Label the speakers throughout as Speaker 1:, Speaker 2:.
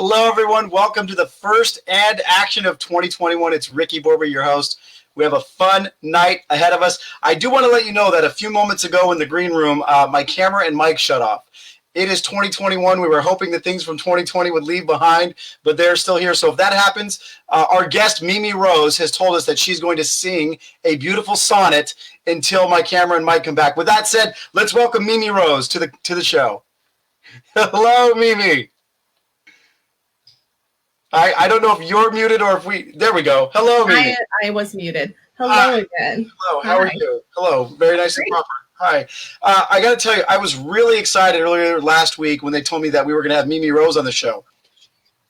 Speaker 1: Hello, everyone. Welcome to the first and action of 2021. It's Ricky Borber, your host. We have a fun night ahead of us. I do want to let you know that a few moments ago in the green room, my camera and mic shut off. It is 2021. We were hoping that things from 2020 would leave behind, but they're still here. So if that happens, our guest, MiMi Rose, has told us that she's going to sing a beautiful sonnet until my camera and mic come back. With that said, let's welcome MiMi Rose to the show. Hello, MiMi. I don't know if you're muted or if we... There we go. Hello, MiMi.
Speaker 2: I was muted. Hello again.
Speaker 1: Hello, how are you? Hello, very nice and proper. Hi. I got to tell you, I was really excited earlier last week when they told me that we were going to have MiMi Rose on the show.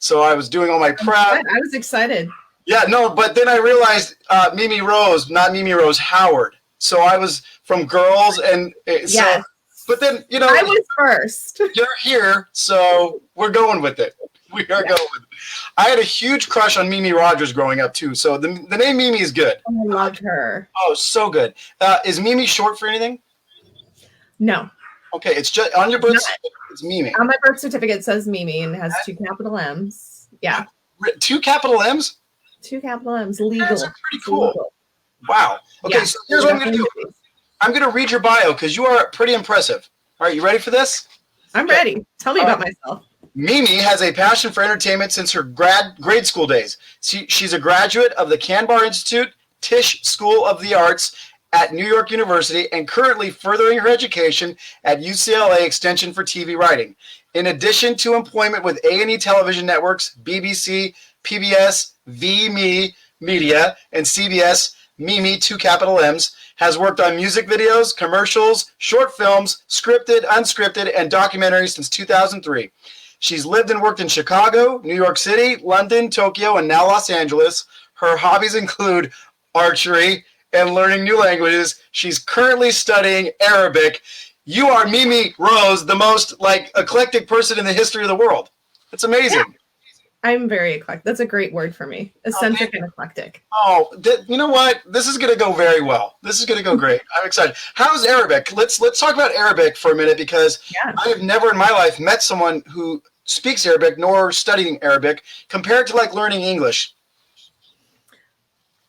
Speaker 1: So I was doing all my prep.
Speaker 2: I was excited.
Speaker 1: Yeah, no, but then I realized MiMi Rose, not MiMi Rose Howard. So I was from Girls and...
Speaker 2: Yes.
Speaker 1: But then, you know...
Speaker 2: I was first.
Speaker 1: You're here, so we're going with it. We are going with it. I had a huge crush on Mimi Rogers growing up, too. So the name Mimi is good.
Speaker 2: Oh, I loved her.
Speaker 1: Oh, so good. Is Mimi short for anything?
Speaker 2: No.
Speaker 1: Okay, it's just on your birth certificate, it's Mimi.
Speaker 2: On my birth certificate, it says Mimi and has 2 capital M's. Yeah.
Speaker 1: 2 capital M's?
Speaker 2: 2 capital M's. Legal.
Speaker 1: That's pretty cool. Legal. Wow. Okay, yeah, so here's what I'm going to do. I'm going to read your bio because you are pretty impressive. All right, you ready for this?
Speaker 2: I'm ready. Tell me about myself.
Speaker 1: Mimi has a passion for entertainment since her grade school days. She's a graduate of the Kanbar Institute, Tisch School of the Arts at New York University, and currently furthering her education at UCLA Extension for TV writing. In addition to employment with A&E Television Networks, BBC, PBS, VME Media, and CBS, Mimi, 2 capital M's, has worked on music videos, commercials, short films, scripted, unscripted, and documentaries since 2003. She's lived and worked in Chicago, New York City, London, Tokyo, and now Los Angeles. Her hobbies include archery and learning new languages. She's currently studying Arabic. You are Mimi Rose, the most eclectic person in the history of the world. It's amazing. Yeah.
Speaker 2: I'm very eclectic. That's a great word for me. Eccentric and eclectic.
Speaker 1: Oh, you know what? This is going to go very well. This is going to go great. I'm excited. How's Arabic? Let's talk about Arabic for a minute because I have never in my life met someone who speaks Arabic nor studying Arabic compared to learning English.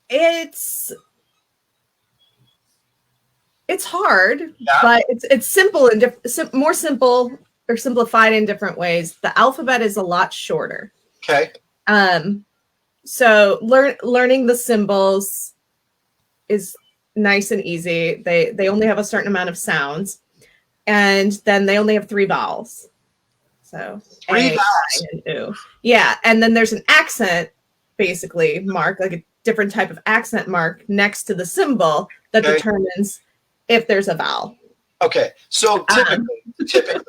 Speaker 2: It's hard, but it's simple and more simple or simplified in different ways. The alphabet is a lot shorter.
Speaker 1: Okay.
Speaker 2: So learning the symbols is nice and easy. They only have a certain amount of sounds, and then they only have 3 vowels. So
Speaker 1: 3 vowels.
Speaker 2: And U. Yeah, and then there's an accent, basically mark, like a different type of accent mark next to the symbol that determines if there's a vowel. Okay,
Speaker 1: so typically,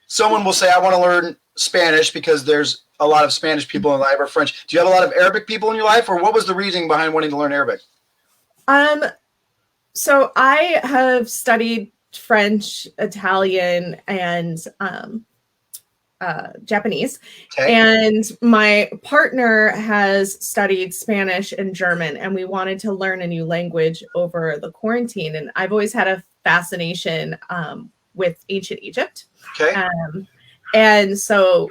Speaker 1: someone will say, "I want to learn Spanish because there's a lot of Spanish people in life or French." Do you have a lot of Arabic people in your life, or what was the reasoning behind wanting to learn Arabic?
Speaker 2: So I have studied French, Italian, and Japanese. Okay. And my partner has studied Spanish and German, and we wanted to learn a new language over the quarantine. And I've always had a fascination with ancient Egypt.
Speaker 1: Okay.
Speaker 2: And so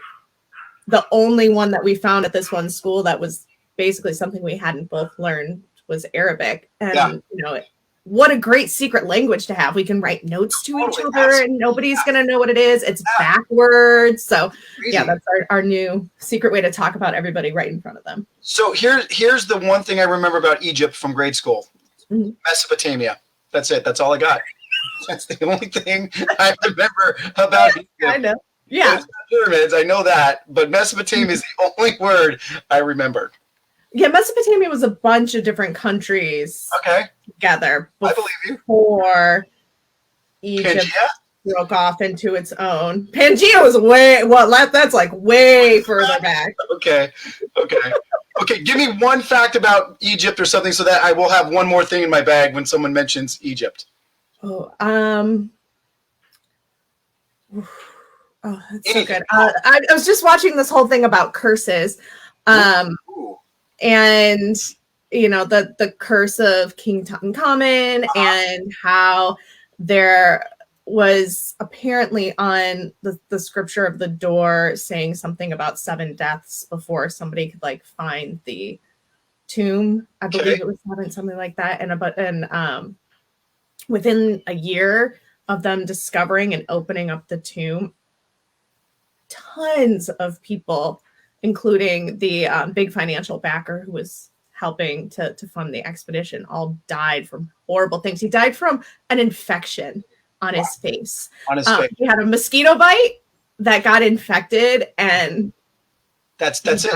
Speaker 2: the only one that we found at this one school that was basically something we hadn't both learned was Arabic. And, what a great secret language to have. We can write notes to each other and nobody's going to know what it is. It's backwards. So that's our new secret way to talk about everybody right in front of them.
Speaker 1: So here's the one thing I remember about Egypt from grade school. Mm-hmm. Mesopotamia. That's it. That's all I got. That's the only thing I remember about Egypt.
Speaker 2: I know. Yeah.
Speaker 1: Pyramids, I know that, but Mesopotamia is the only word I remember.
Speaker 2: Yeah, Mesopotamia was a bunch of different countries together before Egypt broke off into its own. Pangea was that's way further back.
Speaker 1: Okay. Give me one fact about Egypt or something so that I will have one more thing in my bag when someone mentions Egypt.
Speaker 2: That's so good. I was just watching this whole thing about curses. And the curse of King Tutankhamun and how there was apparently on the scripture of the door saying something about 7 deaths before somebody could like find the tomb. I believe it was 7, something like that. And within a year of them discovering and opening up the tomb, tons of people, including the big financial backer who was helping to fund the expedition, all died from horrible things. He died from an infection on his face. He had a mosquito bite that got infected, and
Speaker 1: that's it.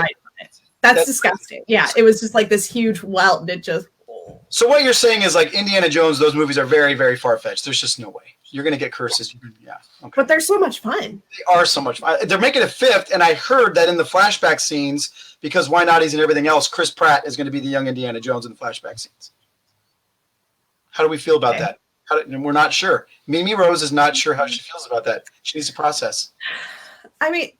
Speaker 2: That's disgusting. Yeah, it was just like this huge welt, and it just.
Speaker 1: So what you're saying is like Indiana Jones, those movies are very, very far-fetched. There's just no way. You're going to get curses. Yeah. Okay.
Speaker 2: But they're so much fun.
Speaker 1: They are so much fun. They're making a 5th, and I heard that in the flashback scenes, because why not? He's and everything else, Chris Pratt is going to be the young Indiana Jones in the flashback scenes. How do we feel about that? And we're not sure. Mimi Rose is not sure how she feels about that. She needs to process.
Speaker 2: I mean,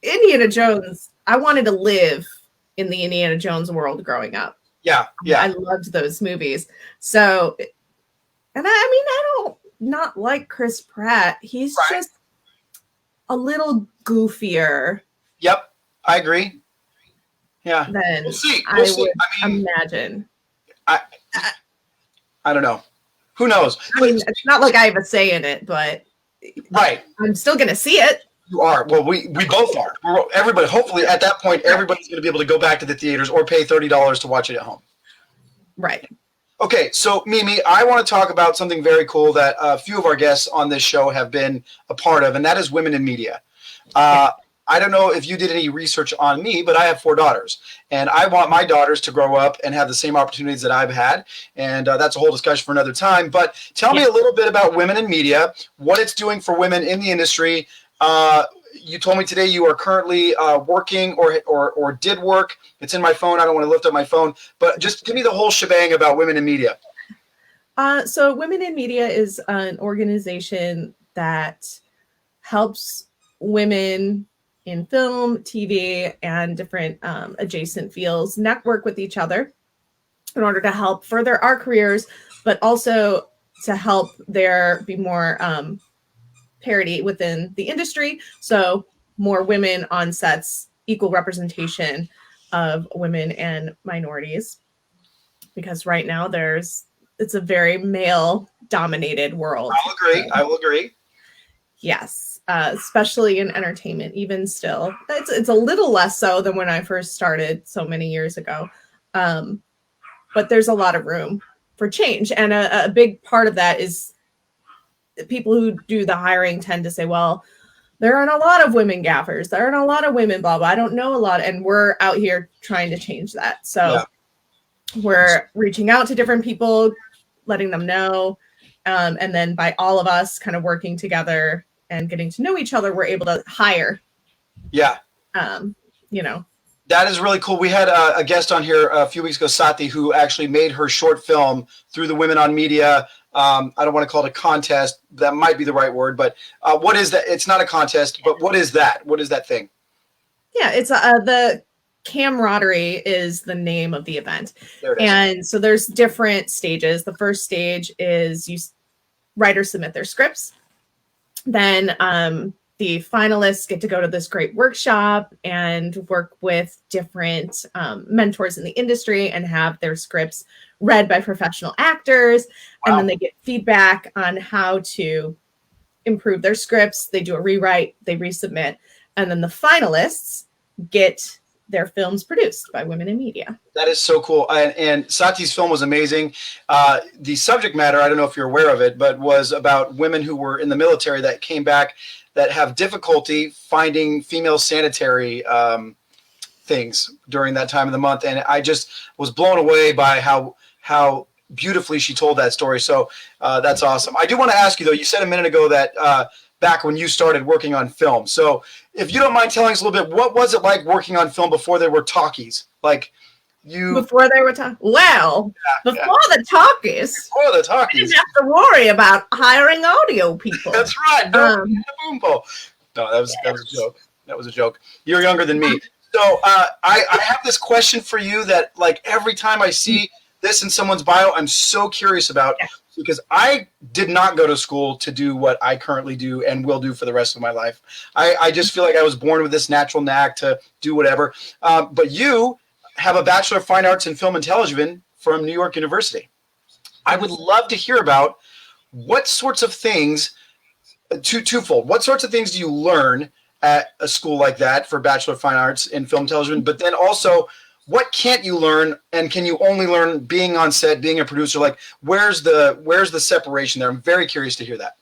Speaker 2: Indiana Jones, I wanted to live in the Indiana Jones world growing up.
Speaker 1: Yeah.
Speaker 2: I loved those movies. So, and I don't not like Chris Pratt. He's just a little goofier.
Speaker 1: Yep, I agree. Yeah.
Speaker 2: Than
Speaker 1: we'll see.
Speaker 2: I would imagine.
Speaker 1: I don't know. Who knows?
Speaker 2: I mean, it's not like I have a say in it, but I'm still going to see it.
Speaker 1: You are. Well, we both are. Everybody, hopefully at that point, everybody's going to be able to go back to the theaters or pay $30 to watch it at home.
Speaker 2: Right.
Speaker 1: Okay, so Mimi, I want to talk about something very cool that a few of our guests on this show have been a part of, and that is women in media. I don't know if you did any research on me, but I have 4 daughters, and I want my daughters to grow up and have the same opportunities that I've had, and that's a whole discussion for another time. But tell me a little bit about women in media, what it's doing for women in the industry. You told me today you are currently working or did work. It's in my phone. I don't want to lift up my phone, but just give me the whole shebang about women in media.
Speaker 2: So Women in Media is an organization that helps women in film, TV, and different adjacent fields network with each other in order to help further our careers, but also to help there be more parity within the industry. So more women on sets, equal representation of women and minorities. Because right now it's a very male dominated world.
Speaker 1: I will agree.
Speaker 2: Yes. Especially in entertainment, even still. It's a little less so than when I first started so many years ago. But there's a lot of room for change. And a big part of that is people who do the hiring tend to say, well, there aren't a lot of women gaffers. There aren't a lot of women, blah, blah. I don't know a lot. And we're out here trying to change that. So we're reaching out to different people, letting them know. And then by all of us kind of working together and getting to know each other, we're able to hire.
Speaker 1: Yeah. That is really cool. We had a guest on here a few weeks ago, Sati, who actually made her short film through the Women on Media. I don't want to call it a contest. That might be the right word, but what is that? It's not a contest, but what is that? What is that thing?
Speaker 2: Yeah, it's the camaraderie is the name of the event. There it is. And so there's different stages. The first stage is writers submit their scripts. Then the finalists get to go to this great workshop and work with different mentors in the industry and have their scripts read by professional actors. Wow. And then they get feedback on how to improve their scripts. They do a rewrite, they resubmit. And then the finalists get their films produced by Women in Media. That
Speaker 1: is so cool. And Sati's film was amazing. The subject matter, I don't know if you're aware of it, but was about women who were in the military that came back that have difficulty finding female sanitary things during that time of the month. And I just was blown away by how beautifully she told that story. So that's awesome. I do want to ask you, though, you said a minute ago that back when you started working on film. So if you don't mind telling us a little bit, what was it like working on film before there were talkies?
Speaker 2: Before they were talking? Well, before the talkies, you didn't have to worry about hiring audio people.
Speaker 1: That's right. No, that was a joke. That was a joke. You're younger than me. So I have this question for you that, like, every time I see this in someone's bio, I'm so curious about. because I did not go to school to do what I currently do and will do for the rest of my life. I just feel like I was born with this natural knack to do whatever. But you have a Bachelor of Fine Arts in Film and Television from New York University. I would love to hear about what sorts of things, twofold, what sorts of things do you learn at a school like that for Bachelor of Fine Arts in Film and Television, but then also, what can't you learn, and can you only learn being on set, being a producer? Like, where's the separation there? I'm very curious to hear that.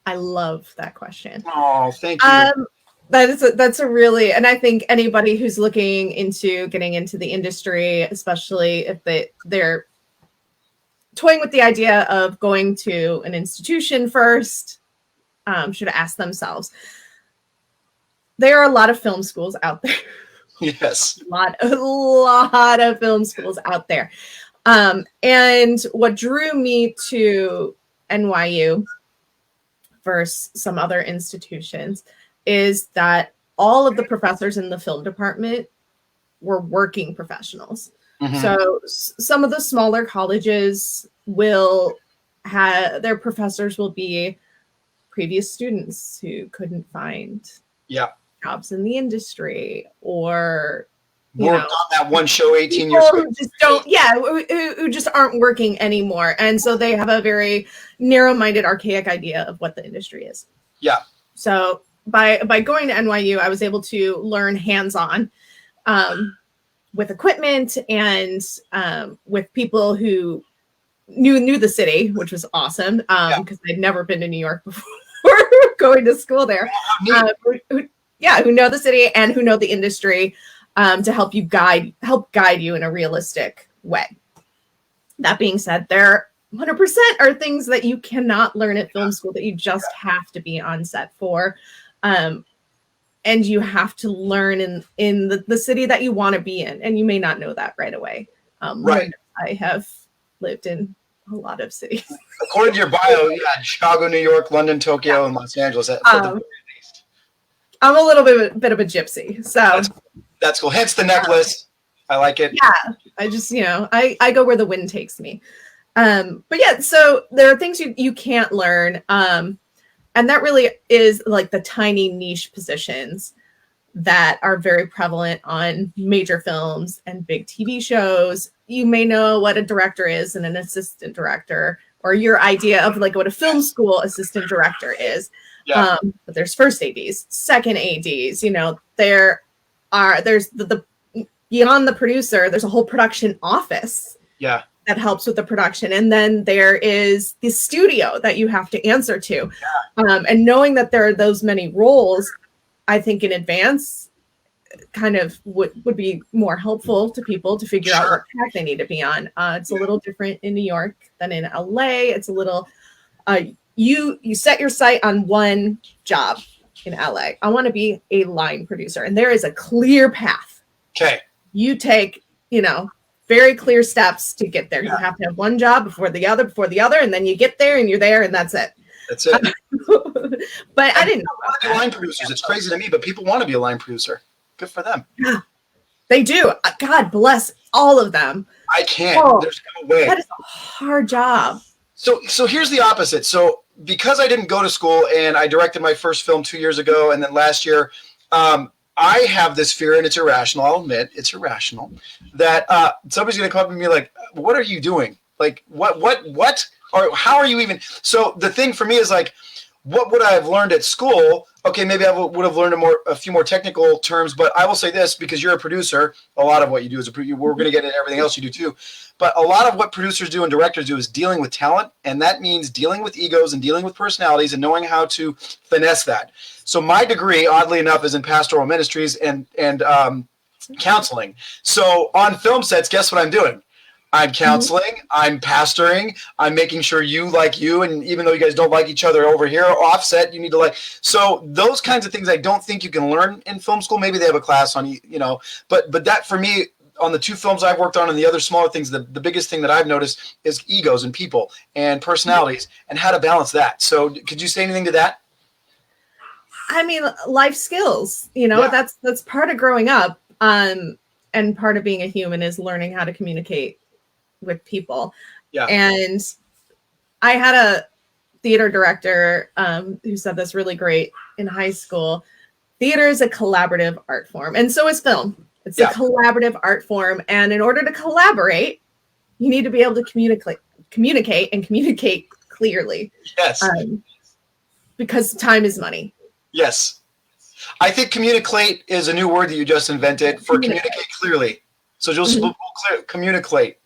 Speaker 2: I love that question.
Speaker 1: Oh, thank you.
Speaker 2: That's a really, and I think anybody who's looking into getting into the industry, especially if they're toying with the idea of going to an institution first, should ask themselves. There are a lot of film schools out there.
Speaker 1: Yes.
Speaker 2: A lot of film schools out there. And what drew me to NYU versus some other institutions is that all of the professors in the film department were working professionals. Mm-hmm. So some of the smaller colleges will have their professors will be previous students who couldn't find jobs in the industry, or
Speaker 1: worked on that one show 18 years ago.
Speaker 2: Who just aren't working anymore. And so they have a very narrow-minded, archaic idea of what the industry is.
Speaker 1: Yeah.
Speaker 2: So by going to NYU, I was able to learn hands-on with equipment and with people who knew the city, which was awesome because I'd never been to New York before going to school there. Who know the city and who know the industry to help guide you in a realistic way. That being said, there 100% are things that you cannot learn at film school that you just have to be on set for. And you have to learn in the city that you want to be in. And you may not know that right away.
Speaker 1: Right.
Speaker 2: I have lived in a lot of cities.
Speaker 1: According to your bio, Chicago, New York, London, Tokyo, and Los Angeles.
Speaker 2: I'm a little bit of a gypsy. So
Speaker 1: that's cool. Hence the necklace. I like it.
Speaker 2: Yeah. I just, I go where the wind takes me. But yeah, so there are things you can't learn. And that really is like the tiny niche positions that are very prevalent on major films and big TV shows. You may know what a director is and an assistant director, or your idea of like what a film school assistant director is. Yeah. But there's first ADs, second ADs, there's the beyond the producer, there's a whole production office.
Speaker 1: Yeah.
Speaker 2: That helps with the production. And then there is the studio that you have to answer to. Yeah. And knowing that there are those many roles, I think in advance kind of would be more helpful to people to figure out what track they need to be on. It's a little different in New York than in LA. It's a little, you set your sight on one job in LA. I want to be a line producer, and there is a clear path.
Speaker 1: Okay.
Speaker 2: You take, very clear steps to get there. Yeah. You have to have one job before the other, and then you get there and you're there, and that's it.
Speaker 1: That's it.
Speaker 2: But I didn't know
Speaker 1: line producers. It's crazy to me, but people want to be a line producer. Good for them.
Speaker 2: Yeah, they do. God bless all of them.
Speaker 1: I can't. There's no way.
Speaker 2: That is a hard job.
Speaker 1: So here's the opposite. So because I didn't go to school and I directed my first film 2 years ago, and then last year, I have this fear, and it's irrational. I'll admit it's irrational, that somebody's going to come up and be like, "What are you doing? Like, what, or how are you even?" So the thing for me is like, what would I have learned at school? Okay, maybe I would have learned a few more technical terms, but I will say this, because you're a producer, a lot of what you do is we're going to get into everything else you do too. But a lot of what producers do and directors do is dealing with talent, and that means dealing with egos and dealing with personalities and knowing how to finesse that. So my degree, oddly enough, is in pastoral ministries and counseling. So on film sets, guess what I'm doing? I'm counseling, I'm pastoring, I'm making sure you like you, and even though you guys don't like each other over here, offset, you need to like. So those kinds of things I don't think you can learn in film school. Maybe they have a class on, but that for me, on the two films I've worked on and the other smaller things, the biggest thing that I've noticed is egos and people and personalities and how to balance that. So could you say anything to that?
Speaker 2: I mean, life skills, that's part of growing up. And part of being a human is learning how to communicate with people. Yeah. And I had a theater director who said this really great in high school. Theater is a collaborative art form, and so is film. It's a collaborative art form, and in order to collaborate, you need to be able to communicate clearly.
Speaker 1: Yes.
Speaker 2: Because time is money.
Speaker 1: Yes. I think communicate is a new word that you just invented for communicate clearly. So just communicate.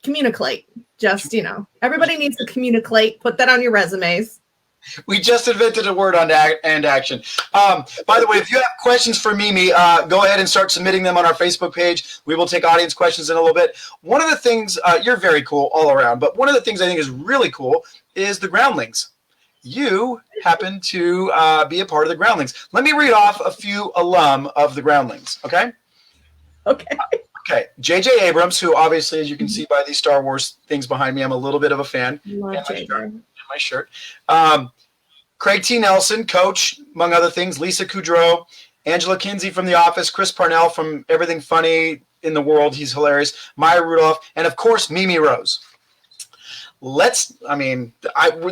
Speaker 2: Communicate. Just, everybody needs to communicate. Put that on your resumes.
Speaker 1: We just invented a word on and action. By the way, if you have questions for MiMi, go ahead and start submitting them on our Facebook page. We will take audience questions in a little bit. One of the things, you're very cool all around, but one of the things I think is really cool is the Groundlings. You happen to be a part of the Groundlings. Let me read off a few alum of the Groundlings, okay?
Speaker 2: Okay.
Speaker 1: Okay. J.J. Abrams, who obviously, as you can see by these Star Wars things behind me, I'm a little bit of a fan.
Speaker 2: Love J.J.
Speaker 1: My shirt. Craig T. Nelson, coach, among other things. Lisa Kudrow, Angela Kinsey from The Office, Chris Parnell from Everything Funny in the World. He's hilarious. Maya Rudolph, and of course, MiMi Rose. We're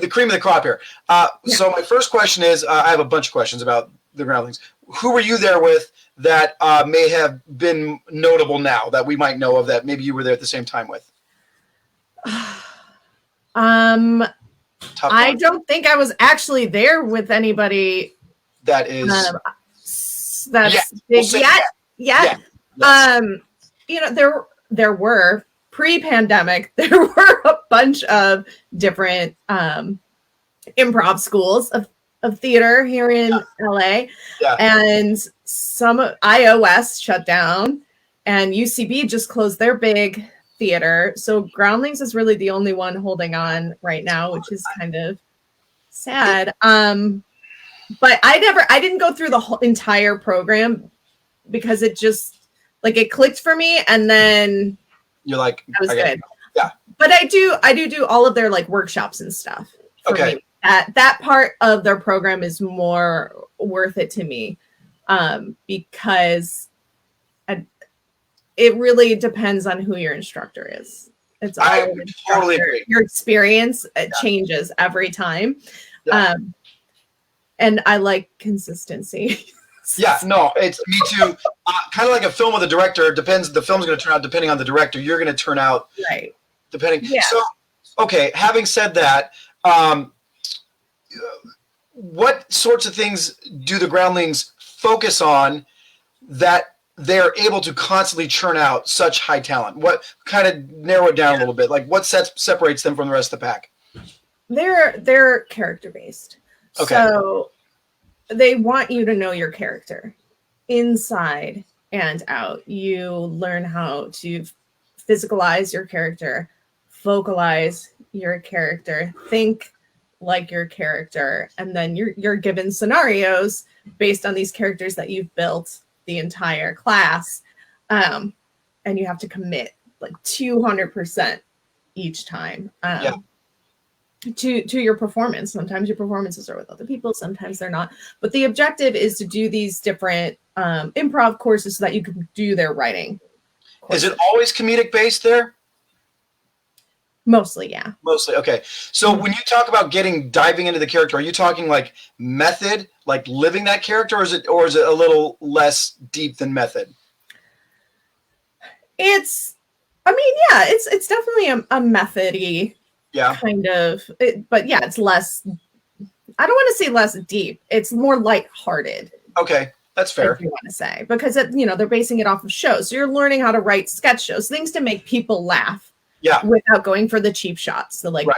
Speaker 1: the cream of the crop here. So my first question is, I have a bunch of questions about the Groundlings. Who were you there with that may have been notable now that we might know of that maybe you were there at the same time with?
Speaker 2: I don't think I was actually there with anybody
Speaker 1: that is
Speaker 2: that's big yet. Yes. There were pre-pandemic, there were a bunch of different improv schools of theater here in LA. Yeah. And some iOS shut down and UCB just closed their big theater. So Groundlings is really the only one holding on right now, which is kind of sad. But I didn't go through the whole entire program because it just it clicked for me, and then
Speaker 1: you're like,
Speaker 2: that was good.
Speaker 1: Yeah.
Speaker 2: But I do all of their workshops and stuff.
Speaker 1: Okay.
Speaker 2: Me. That part of their program is more worth it to me because it really depends on who your instructor is. It's all
Speaker 1: I totally agree.
Speaker 2: Your experience changes every time. Yeah. And I like consistency.
Speaker 1: Yeah, no, it's me too. Kind of like a film with a director. Depends. The film's going to turn out depending on the director. You're going to turn out
Speaker 2: right.
Speaker 1: Depending.
Speaker 2: Yeah.
Speaker 1: So, okay. Having said that, what sorts of things do the Groundlings focus on that they're able to constantly churn out such high talent? What kind of narrow it down a little bit? What separates them from the rest of the pack?
Speaker 2: They're character based. Okay. So they want you to know your character inside and out. You learn how to physicalize your character, vocalize your character, think like your character, and then you're given scenarios based on these characters that you've built the entire class, and you have to commit 200% each time. To your performance. Sometimes your performances are with other people, sometimes they're not. But the objective is to do these different improv courses so that you can do their writing courses.
Speaker 1: Is it always comedic based there?
Speaker 2: Mostly, yeah.
Speaker 1: Mostly, okay. So when you talk about diving into the character, are you talking method, living that character, or is it a little less deep than method?
Speaker 2: It's definitely a method-y.
Speaker 1: Yeah.
Speaker 2: Kind of, but yeah, it's less. I don't want to say less deep. It's more lighthearted.
Speaker 1: Okay, that's fair.
Speaker 2: If you want to say, because they're basing it off of shows, so you're learning how to write sketch shows, things to make people laugh.
Speaker 1: Yeah.
Speaker 2: Without going for the cheap shots, the
Speaker 1: right.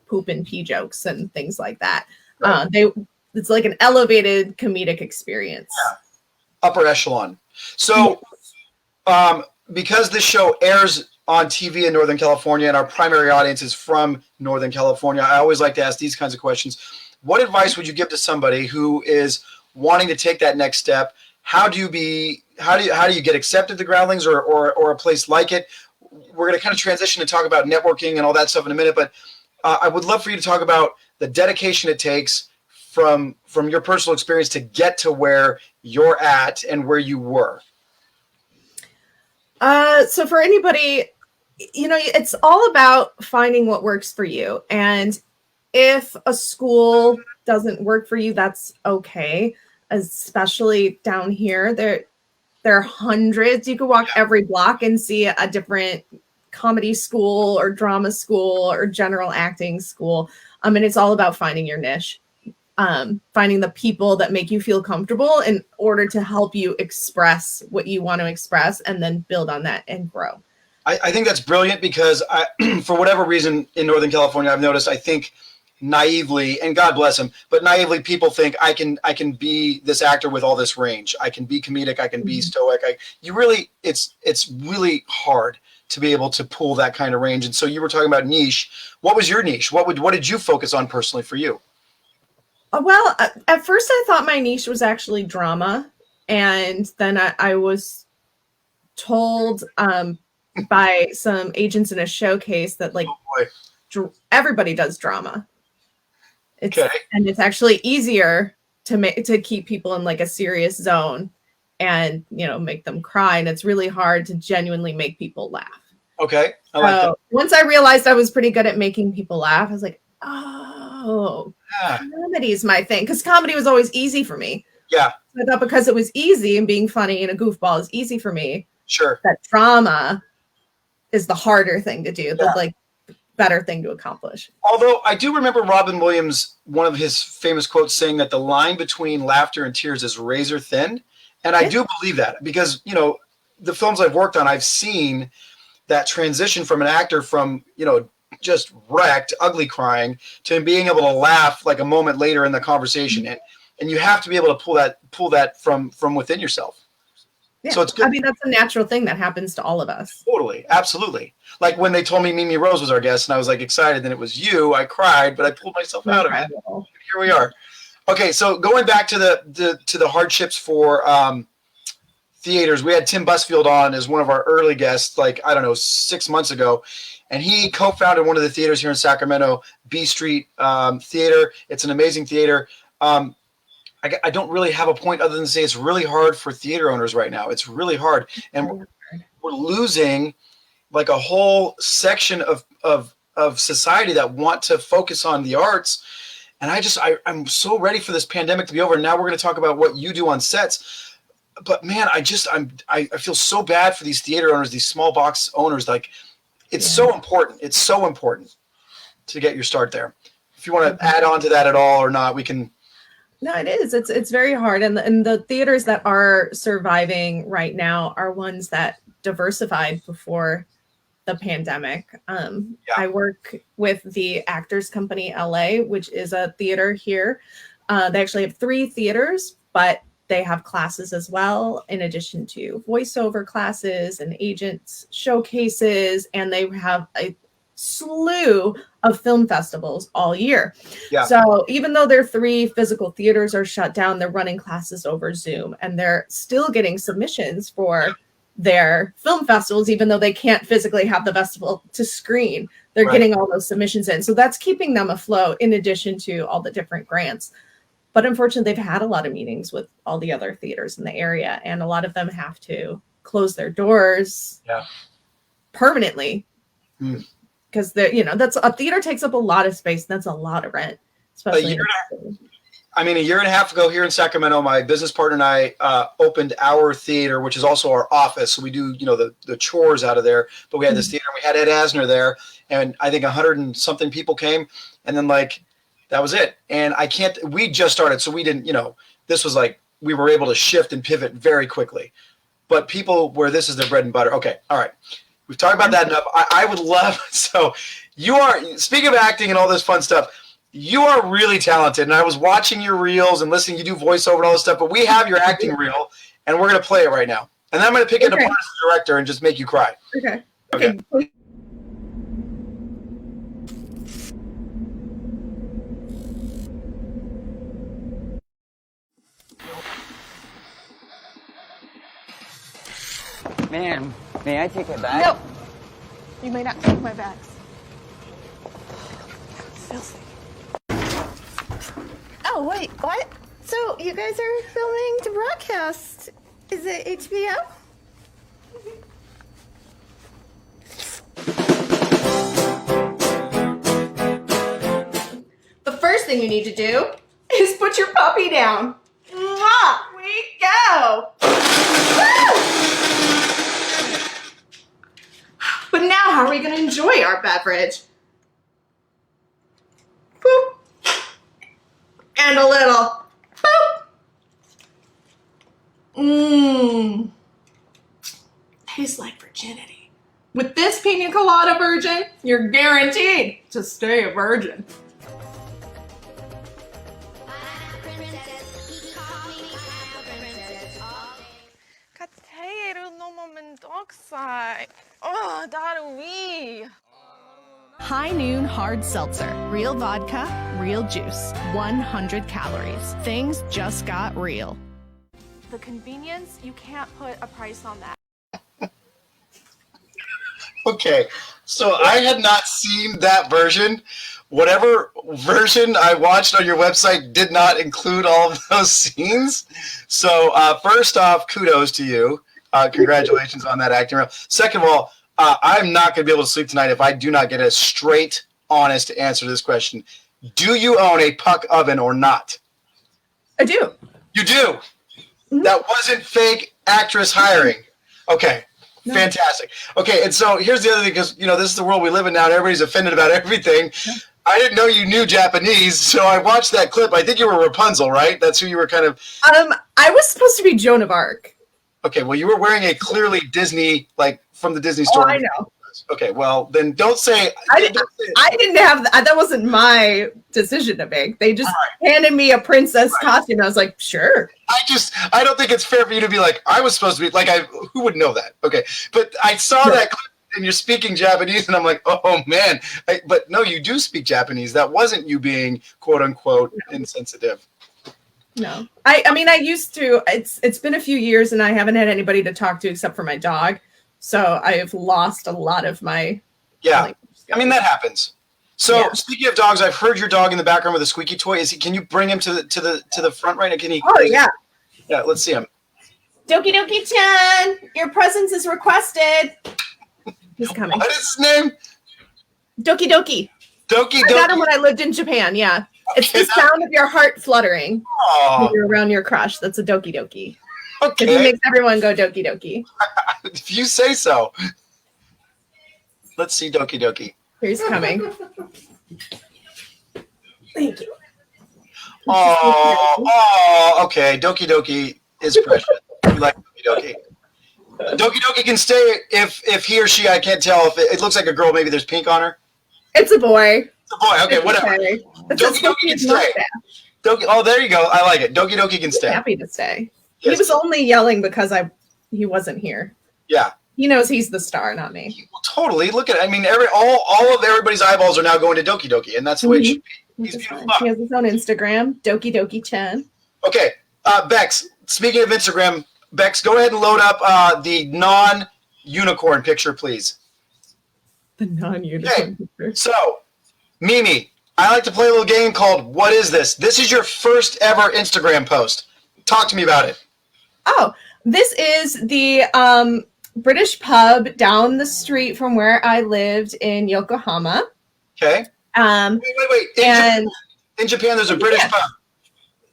Speaker 2: poop and pee jokes and things like that.
Speaker 1: Right.
Speaker 2: It's like an elevated comedic experience.
Speaker 1: Yeah. Upper echelon. So, because this show airs on TV in Northern California, and our primary audience is from Northern California, I always like to ask these kinds of questions. What advice would you give to somebody who is wanting to take that next step? How do you get accepted to Groundlings or a place like it? We're going to kind of transition and talk about networking and all that stuff in a minute, but I would love for you to talk about the dedication it takes from your personal experience to get to where you're at and where you were.
Speaker 2: So for anybody it's all about finding what works for you. And if a school doesn't work for you, that's okay. Especially down here, there are hundreds. You could walk every block and see a different comedy school or drama school or general acting school. And it's all about finding your niche, finding the people that make you feel comfortable in order to help you express what you want to express, and then build on that and grow.
Speaker 1: I think that's brilliant because for whatever reason in Northern California, I've noticed, I think naively, and God bless them, but naively people think I can be this actor with all this range. I can be comedic. I can be stoic. It's really hard to be able to pull that kind of range. And so you were talking about niche. What was your niche? What did you focus on personally for you?
Speaker 2: Well, at first I thought my niche was actually drama. And then I was told by some agents in a showcase that everybody does drama. And it's actually easier to keep people in like a serious zone and, make them cry. And it's really hard to genuinely make people laugh.
Speaker 1: Okay. I like that.
Speaker 2: Once I realized I was pretty good at making people laugh, I was like, oh, comedy is my thing. Because comedy was always easy for me.
Speaker 1: Yeah.
Speaker 2: So I thought because it was easy and being funny and a goofball is easy for me.
Speaker 1: Sure.
Speaker 2: That drama is the harder thing to do, the better thing to accomplish.
Speaker 1: Although I do remember Robin Williams, one of his famous quotes, saying that the line between laughter and tears is razor thin. And I do believe that because, the films I've worked on, I've seen that transition from an actor from, just wrecked, ugly crying to being able to laugh like a moment later in the conversation. And you have to be able to pull that from within yourself.
Speaker 2: Yeah.
Speaker 1: So it's good.
Speaker 2: That's a natural thing that happens to all of us.
Speaker 1: Totally. Absolutely. Like when they told me MiMi Rose was our guest and I was like excited, then it was you, I cried, but I pulled myself out of it. Here we are. Okay. So going back to the hardships for theaters, we had Tim Busfield on as one of our early guests, 6 months ago. And he co-founded one of the theaters here in Sacramento, B Street Theater. It's an amazing theater. I don't really have a point other than to say it's really hard for theater owners right now. It's really hard. And we're losing like a whole section of society that want to focus on the arts. And I'm so ready for this pandemic to be over. And now we're going to talk about what you do on sets. But man, I feel so bad for these theater owners, these small box owners. It's so important. It's so important to get your start there. If you want to add on to that at all or not, we can.
Speaker 2: No, it is. It's very hard. And the theaters that are surviving right now are ones that diversified before the pandemic. I work with the Actors Company LA, which is a theater here. They actually have 3 theaters, but they have classes as well, in addition to voiceover classes and agents showcases. And they have a slew of film festivals all year. Yeah. So even though their 3 physical theaters are shut down, they're running classes over Zoom, and they're still getting submissions for their film festivals, even though they can't physically have the festival to screen. They're getting all those submissions in. So that's keeping them afloat, in addition to all the different grants. But unfortunately, they've had a lot of meetings with all the other theaters in the area, and a lot of them have to close their doors permanently. Because that's a theater takes up a lot of space. And that's a lot of rent, especially.
Speaker 1: A year and a half ago here in Sacramento, my business partner and I opened our theater, which is also our office. So we do, the chores out of there. But we had this theater. We had Ed Asner there, and I think 100 and something people came, and then that was it. And we just started, so we didn't. This was we were able to shift and pivot very quickly. But people where this is their bread and butter. Okay, all right. We've talked about that enough. I would love, so you are, speaking of acting and all this fun stuff, you are really talented. And I was watching your reels and listening, you do voiceover and all this stuff, but we have your acting reel and we're going to play it right now. And then I'm going to pick it apart as a director and just make you cry. Okay.
Speaker 3: Ma'am, may I take it back?
Speaker 4: No. You may not take my bags. Filthy. Oh, wait, what? So you guys are filming to broadcast. Is it HBO?
Speaker 2: thing you need to do is put your puppy down. Mwah! We go. Woo! But now, how are we going to enjoy our beverage? Boop. And a little boop. Mmm. Tastes like virginity. With this pina colada virgin, you're guaranteed to stay a virgin.
Speaker 5: High Noon Hard Seltzer. Real vodka, real juice. 100 calories. Things just got real.
Speaker 6: The convenience, you can't put a price on that.
Speaker 1: Okay, so I had not seen that version. Whatever version I watched on your website did not include all of those scenes. So first off, kudos to you. Congratulations on that acting role. Second of all, I'm not going to be able to sleep tonight if I do not get a straight, honest answer to this question. Do you own a puck oven or not?
Speaker 2: I do.
Speaker 1: You do? Mm-hmm. That wasn't fake actress hiring. Okay. No. Fantastic. Okay, and so here's the other thing, because this is the world we live in now, and everybody's offended about everything. Yeah. I didn't know you knew Japanese, so I watched that clip. I think you were Rapunzel, right? That's who you were kind of.
Speaker 2: I was supposed to be Joan of Arc.
Speaker 1: Okay, well, you were wearing a clearly Disney, like from the Disney store.
Speaker 2: Oh, I know.
Speaker 1: Okay, well, then don't say.
Speaker 2: I didn't have that wasn't my decision to make. They just handed me a princess costume. I was like, sure.
Speaker 1: I don't think it's fair for you to be like, I was supposed to be like, who would know that? Okay, but I saw that clip and you're speaking Japanese, and I'm like, oh man. But no, you do speak Japanese. That wasn't you being quote unquote insensitive.
Speaker 2: No, I mean, I used to. It's been a few years, and I haven't had anybody to talk to except for my dog. So I have lost a lot of my.
Speaker 1: Yeah, I mean that happens. So speaking of dogs, I've heard your dog in the background with a squeaky toy. Can you bring him to the front right now? Can he?
Speaker 2: Oh yeah.
Speaker 1: Yeah, let's see him.
Speaker 2: Doki Doki-chan, your presence is requested. He's coming.
Speaker 1: What is his name?
Speaker 2: Doki Doki.
Speaker 1: Doki Doki.
Speaker 2: I got him when I lived in Japan. Yeah, it's the sound of your heart fluttering when you're around your crush. That's a Doki Doki.
Speaker 1: Okay.
Speaker 2: He makes everyone go Doki Doki.
Speaker 1: If you say so. Let's see Doki Doki.
Speaker 2: He's coming. Thank you.
Speaker 1: Oh, okay. Doki Doki is precious. You like Doki Doki. Doki Doki can stay if he or she, I can't tell. If it looks like a girl, maybe there's pink on her.
Speaker 2: It's a boy.
Speaker 1: It's a boy. Okay,
Speaker 2: it's
Speaker 1: whatever.
Speaker 2: Okay.
Speaker 1: Doki Doki can stay. Doki, oh, there you go. I like it. Doki Doki can stay.
Speaker 2: Happy to stay.
Speaker 1: Yes.
Speaker 2: He was only yelling because he wasn't here.
Speaker 1: Yeah.
Speaker 2: He knows he's the star, not me.
Speaker 1: Well, totally. Look at it. I mean, all of everybody's eyeballs are now going to Doki Doki, and that's the way it should be. He's beautiful.
Speaker 2: He has his own Instagram, Doki Doki-chan.
Speaker 1: Okay, Bex, speaking of Instagram, Bex, go ahead and load up the non-unicorn picture, please.
Speaker 2: The non-unicorn picture.
Speaker 1: So, MiMi, I like to play a little game called What Is This? This is your first ever Instagram post. Talk to me about it.
Speaker 2: Oh, this is the British pub down the street from where I lived in Yokohama.
Speaker 1: Okay. Wait. In Japan, there's a British pub.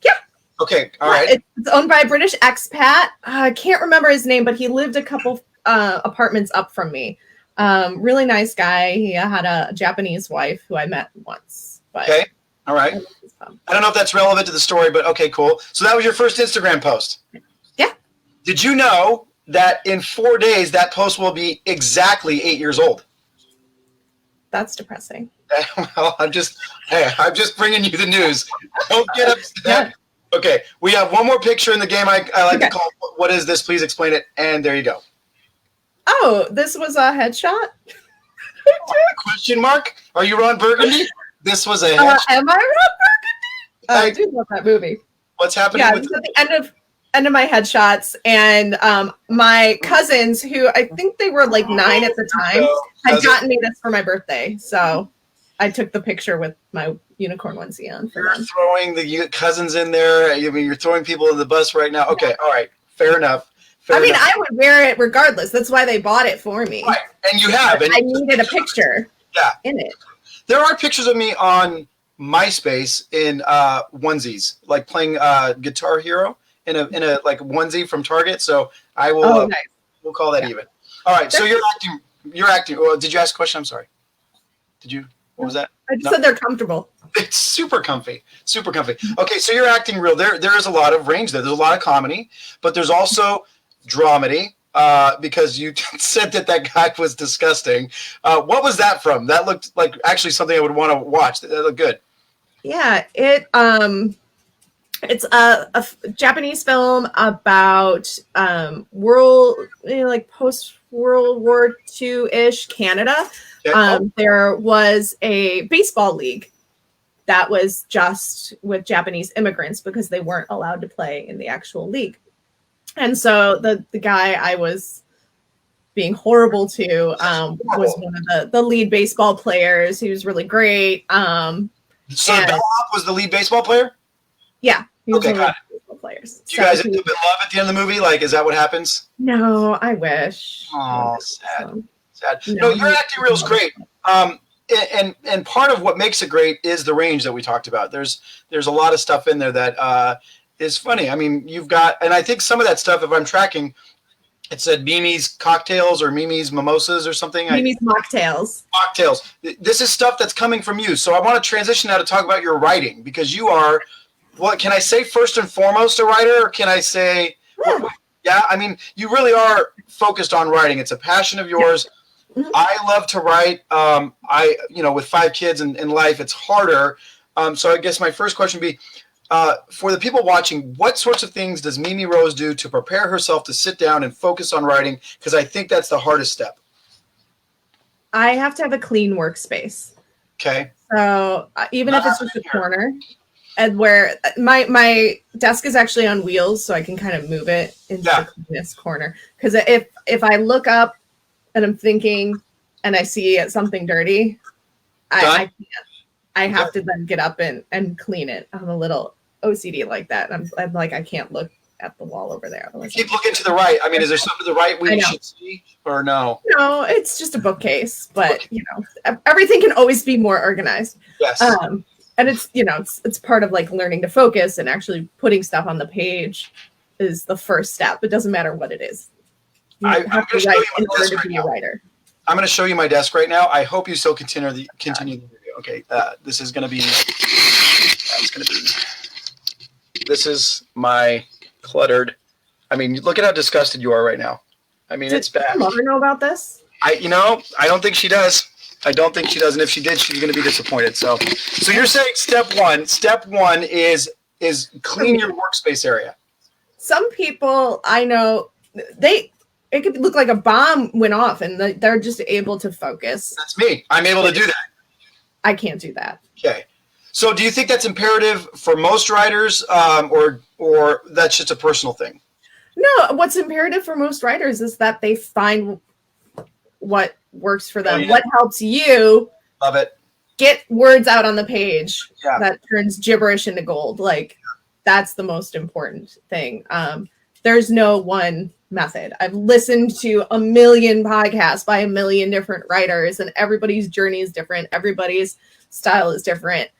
Speaker 2: Yeah.
Speaker 1: Okay. All right.
Speaker 2: It's owned by a British expat. I can't remember his name, but he lived a couple apartments up from me. Really nice guy. He had a Japanese wife who I met once. But
Speaker 1: okay. All right. I don't know if that's relevant to the story, but okay, cool. So that was your first Instagram post.
Speaker 2: Yeah. Did
Speaker 1: you know that in 4 days that post will be exactly 8 years old?
Speaker 2: That's depressing.
Speaker 1: Well, I'm just bringing you the news. Don't get upset. Yeah. Okay, we have one more picture in the game I like to call What Is This? Please explain it. And there you go.
Speaker 2: Oh, this was a headshot?
Speaker 1: Question mark? Are you Ron Burgundy? This was a headshot.
Speaker 2: Am I Ron Burgundy? I do love that movie.
Speaker 1: What's happening?
Speaker 2: Yeah, it's at the end of my headshots, and my cousins, who I think they were like 9 at the time, had gotten me this for my birthday. So I took the picture with my unicorn onesie on.
Speaker 1: You're throwing the cousins in there. I mean, you're throwing people in the bus right now. Okay, all right, fair enough.
Speaker 2: I would wear it regardless. That's why they bought it for me.
Speaker 1: Right, and you have.
Speaker 2: I needed a picture. In it.
Speaker 1: There are pictures of me on MySpace in onesies, like playing Guitar Hero in a like onesie from Target. So I will
Speaker 2: Oh, nice.
Speaker 1: we'll call that even. All right. So you're acting. You're acting. Well, did you ask a question? I'm sorry. Did you? What was that?
Speaker 2: I just said they're comfortable.
Speaker 1: It's super comfy, super comfy. Okay, so you're acting real. There is a lot of range there. There's a lot of comedy, but there's also dramedy. Because you said that guy was disgusting. What was that from? That looked like actually something I would want to watch. That looked good.
Speaker 2: Yeah, it's a Japanese film about world, like post World War II-ish Canada.
Speaker 1: Okay.
Speaker 2: There was a baseball league that was just with Japanese immigrants because they weren't allowed to play in the actual league. And so the guy I was being horrible to was one of the lead baseball players. He was really great.
Speaker 1: So Bellhop was the lead baseball player?
Speaker 2: Yeah, he was
Speaker 1: Okay,
Speaker 2: one of
Speaker 1: got
Speaker 2: the baseball players.
Speaker 1: Do you guys end up in love at the end of the movie? Like, is that what happens?
Speaker 2: No, I wish.
Speaker 1: Oh, sad. Sad.
Speaker 2: No,
Speaker 1: No, your acting reel is great. And part of what makes it great is the range that we talked about. There's a lot of stuff in there that is funny. I mean, you've got, and I think some of that stuff, if I'm tracking, it said Mimi's cocktails or Mimi's mimosas or something.
Speaker 2: Mimi's mocktails.
Speaker 1: Mocktails. This is stuff that's coming from you. So I want to transition now to talk about your writing, because you are, what can I say, first and foremost a writer? Or can I say, yeah, I mean, you really are focused on writing. It's a passion of yours. Yeah. Mm-hmm. I love to write. With 5 kids in life, it's harder. So I guess my first question would be, for the people watching, what sorts of things does Mimi Rose do to prepare herself to sit down and focus on writing? Because I think that's the hardest step.
Speaker 2: I have to have a clean workspace.
Speaker 1: Okay.
Speaker 2: So even if it's just a corner, and where my desk is actually on wheels, so I can kind of move it into the cleanest corner. Because if I look up and I'm thinking and I see something dirty, I can't. I have to then get up and clean it. I'm a little OCD like that. I'm like, I can't look at the wall over there.
Speaker 1: Keep looking to the right. I mean, is there something to the right we should see or no?
Speaker 2: No, it's just a bookcase, but everything can always be more organized.
Speaker 1: Yes.
Speaker 2: And it's part of like learning to focus, and actually putting stuff on the page is the first step. It doesn't matter what it is. You have to write in order to be a writer.
Speaker 1: I'm going to show you my desk right now. I hope you still continue the video. Okay, this is going to be. This is my cluttered. I mean, look at how disgusted you are right now. I mean, it's bad.
Speaker 2: Does your mother know about this?
Speaker 1: I don't think she does. I don't think she does, and if she did, she's going to be disappointed. So you're saying step one is clean your workspace area.
Speaker 2: Some people I know, it could look like a bomb went off, and they're just able to focus.
Speaker 1: That's me. I'm able to do that.
Speaker 2: I can't do that.
Speaker 1: Okay. So do you think that's imperative for most writers, or that's just a personal thing?
Speaker 2: No, what's imperative for most writers is that they find what works for them. What helps you
Speaker 1: love it
Speaker 2: get words out on the page that turns gibberish into gold. Like, that's the most important thing. There's no one method. I've listened to a million podcasts by a million different writers, and everybody's journey is different. Everybody's style is different.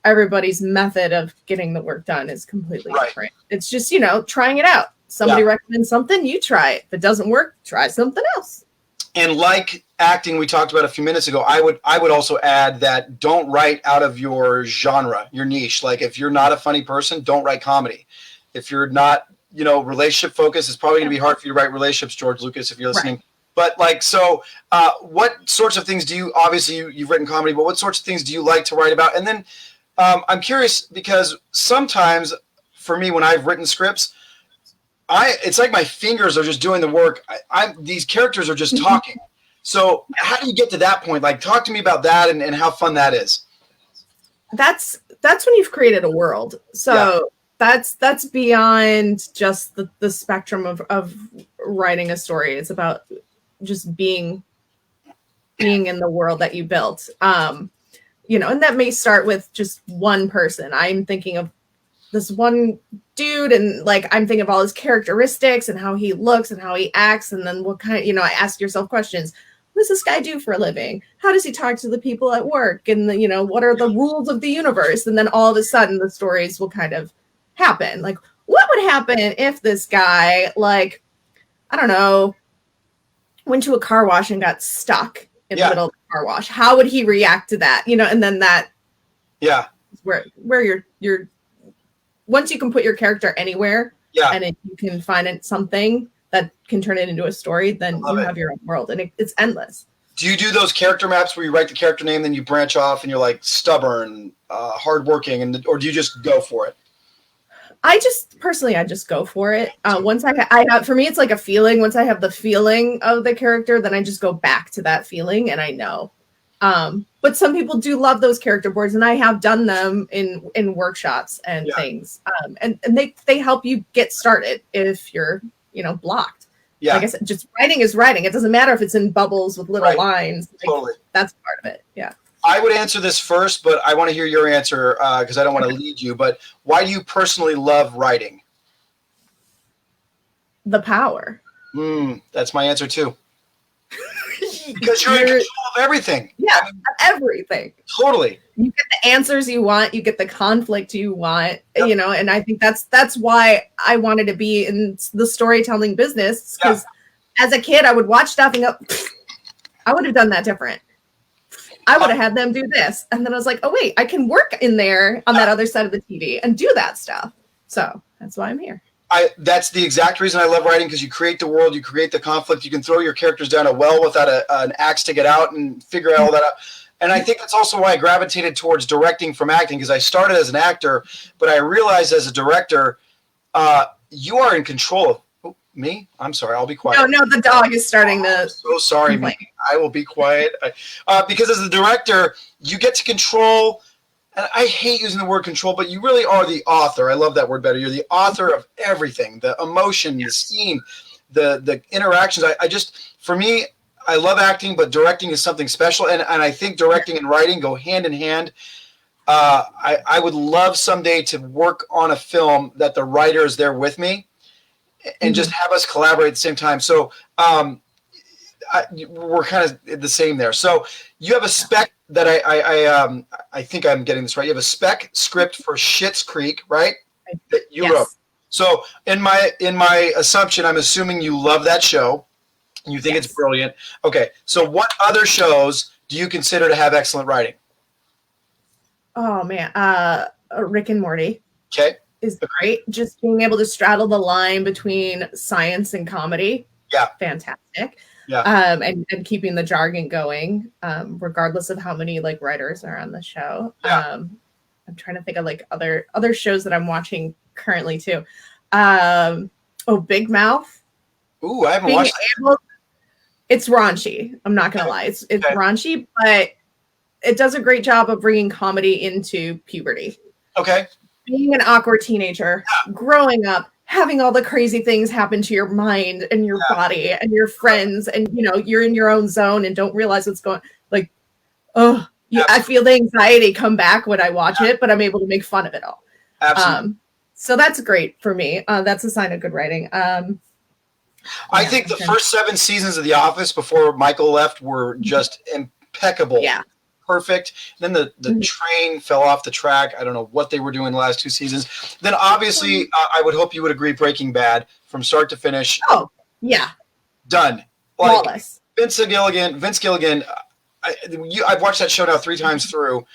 Speaker 2: Everybody's method of getting the work done is completely different. It's just, trying it out. Somebody recommends something, you try it. If it doesn't work, try something else.
Speaker 1: And like acting, we talked about a few minutes ago, I would also add that don't write out of your genre, your niche. Like, if you're not a funny person, don't write comedy. If you're not, relationship focused, it's probably going to be hard for you to write relationships, George Lucas, if you're listening. Right. But what sorts of things do you, obviously you've written comedy, but what sorts of things do you like to write about? And then I'm curious, because sometimes for me, when I've written scripts, it's like my fingers are just doing the work. These characters are just talking. So how do you get to that point? Like, talk to me about that and how fun that is.
Speaker 2: That's when you've created a world. So that's beyond just the spectrum of writing a story. It's about just being in the world that you built. And that may start with just one person. I'm thinking of this one dude, and I'm thinking of all his characteristics and how he looks and how he acts, and then what kind, I ask yourself questions. does this guy do for a living? How does he talk to the people at work? And what are the rules of the universe? And then all of a sudden the stories will kind of happen. Like, what would happen if this guy, like, I don't know, went to a car wash and got stuck in the middle of the car wash? How would he react to that? And then that is where you're once you can put your character anywhere and you can find something that can turn it into a story, then you have your own world, and it's endless.
Speaker 1: Do you do those character maps where you write the character name, then you branch off and you're like stubborn, hardworking, or do you just go for it?
Speaker 2: I just go for it. Once I have, for me, it's like a feeling. Once I have the feeling of the character, then I just go back to that feeling, and I know. But some people do love those character boards, and I have done them in workshops and things. And they help you get started if you're blocked. Yeah. Like I said, just writing is writing. It doesn't matter if it's in bubbles with little lines. Like, totally. That's part of it. Yeah.
Speaker 1: I would answer this first, but I want to hear your answer because I don't want to lead you. But why do you personally love writing?
Speaker 2: The power.
Speaker 1: That's my answer too. Because you're in control of everything.
Speaker 2: Yeah, everything.
Speaker 1: Totally.
Speaker 2: You get the answers you want. You get the conflict you want. And I think that's why I wanted to be in the storytelling business. Because as a kid, I would watch stuff and go, I would have done that different. I would have had them do this. And then I was like, oh, wait, I can work in there on that other side of the TV and do that stuff. So that's why I'm here.
Speaker 1: That's the exact reason I love writing, because you create the world, you create the conflict, you can throw your characters down a well without an axe to get out and figure out all that out. And I think that's also why I gravitated towards directing from acting, because I started as an actor, but I realized as a director, you are in control of me. I'm sorry, I'll be quiet.
Speaker 2: No, the dog is starting to.
Speaker 1: I'm so sorry, me. I will be quiet. Because as a director, you get to control. And I hate using the word control, but you really are the author. I love that word better. You're the author of everything, the emotion, the scene, the interactions. For me, I love acting, but directing is something special. And I think directing and writing go hand in hand. I would love someday to work on a film that the writer is there with me and just have us collaborate at the same time. So we're kind of the same there. So you have a spec that I think I'm getting this right. You have a spec script for Schitt's Creek, right? That you wrote. So in my assumption, I'm assuming you love that show. You think it's brilliant. Okay. So what other shows do you consider to have excellent writing?
Speaker 2: Oh man, Rick and Morty.
Speaker 1: Okay.
Speaker 2: Is great. Just being able to straddle the line between science and comedy. Yeah. Fantastic. Yeah. And keeping the jargon going, regardless of how many like writers are on the show. Yeah. I'm trying to think of like other shows that I'm watching currently too. Big Mouth.
Speaker 1: Ooh, I haven't watched that.
Speaker 2: It's raunchy. I'm not gonna lie. It's raunchy, but it does a great job of bringing comedy into puberty. Okay. Being an awkward teenager, growing up, having all the crazy things happen to your mind and your body and your friends, and you're in your own zone and don't realize what's going. Like, I feel the anxiety come back when I watch it, but I'm able to make fun of it all. Absolutely. So that's great for me. That's a sign of good writing.
Speaker 1: I think the first 7 seasons of The Office before Michael left were just impeccable. Yeah. Perfect. Then the train fell off the track. I don't know what they were doing the last 2 seasons. Then obviously, I would hope you would agree, Breaking Bad from start to finish. Oh, yeah. Done. Flawless. Vince Gilligan. I've watched that show now 3 times through.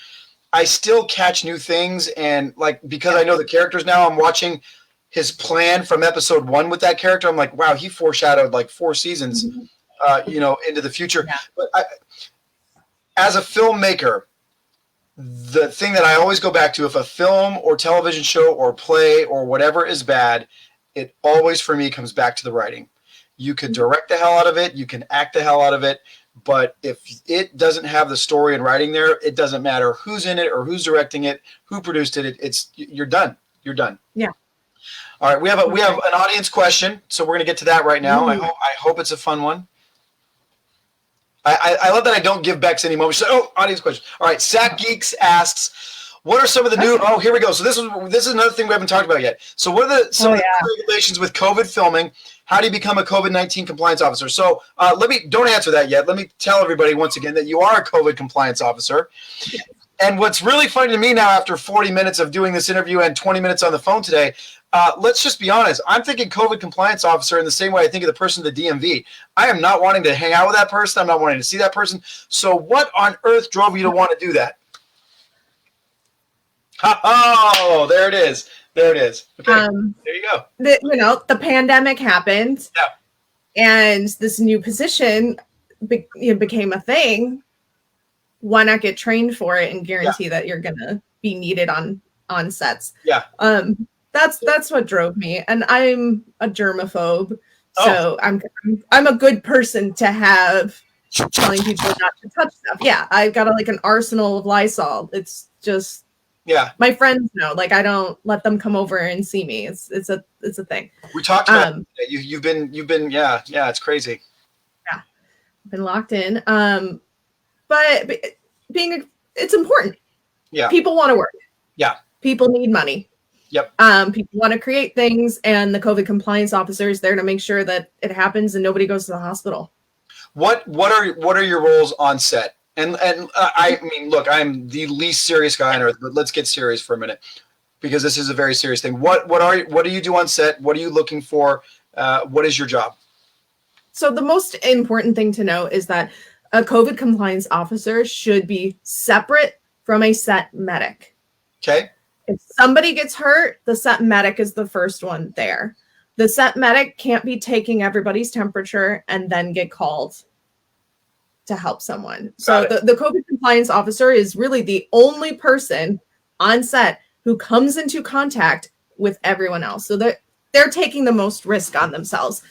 Speaker 1: I still catch new things, and because I know the characters now, I'm watching his plan from episode 1 with that character. I'm like, wow, he foreshadowed 4 seasons, into the future. Yeah. But as a filmmaker, the thing that I always go back to, if a film or television show or play or whatever is bad, it always for me comes back to the writing. You can direct the hell out of it, you can act the hell out of it, but if it doesn't have the story and writing there, it doesn't matter who's in it or who's directing it, who produced it. You're done. You're done. Yeah. All right, we have an audience question, so we're gonna get to that right now. I hope it's a fun one. I love that I don't give Bex any moments. Audience question. All right, Sack Geeks asks, What are some of the new? Oh, here we go. So this is another thing we haven't talked about yet. So what are some of the regulations with COVID filming? How do you become a COVID-19 compliance officer? So don't answer that yet. Let me tell everybody once again that you are a COVID compliance officer. And what's really funny to me now, after 40 minutes of doing this interview and 20 minutes on the phone today, let's just be honest. I'm thinking COVID compliance officer in the same way I think of the person at the DMV. I am not wanting to hang out with that person. I'm not wanting to see that person. So what on earth drove you to want to do that? Oh, there it is. There it is. Okay, there you go.
Speaker 2: The pandemic happened.
Speaker 1: Yeah.
Speaker 2: And this new position became a thing. Why not get trained for it and guarantee that you're gonna be needed on sets?
Speaker 1: Yeah.
Speaker 2: That's what drove me. And I'm a germaphobe, so I'm a good person to have telling people not to touch stuff. Yeah, I've got an arsenal of Lysol. It's just my friends know. Like, I don't let them come over and see me. It's a thing.
Speaker 1: We talked about you've been it's crazy.
Speaker 2: Yeah, I've been locked in. But it's important.
Speaker 1: Yeah.
Speaker 2: People want to work.
Speaker 1: Yeah.
Speaker 2: People need money.
Speaker 1: Yep.
Speaker 2: People want to create things, and the COVID compliance officer is there to make sure that it happens and nobody goes to the hospital.
Speaker 1: What are your roles on set? And I mean, look, I'm the least serious guy on earth, but let's get serious for a minute, because this is a very serious thing. What do you do on set? What are you looking for? What is your job?
Speaker 2: So the most important thing to know is that a COVID compliance officer should be separate from a set medic.
Speaker 1: Okay.
Speaker 2: If somebody gets hurt, the set medic is the first one there. The set medic can't be taking everybody's temperature and then get called to help someone. So the COVID compliance officer is really the only person on set who comes into contact with everyone else. So they're taking the most risk on themselves.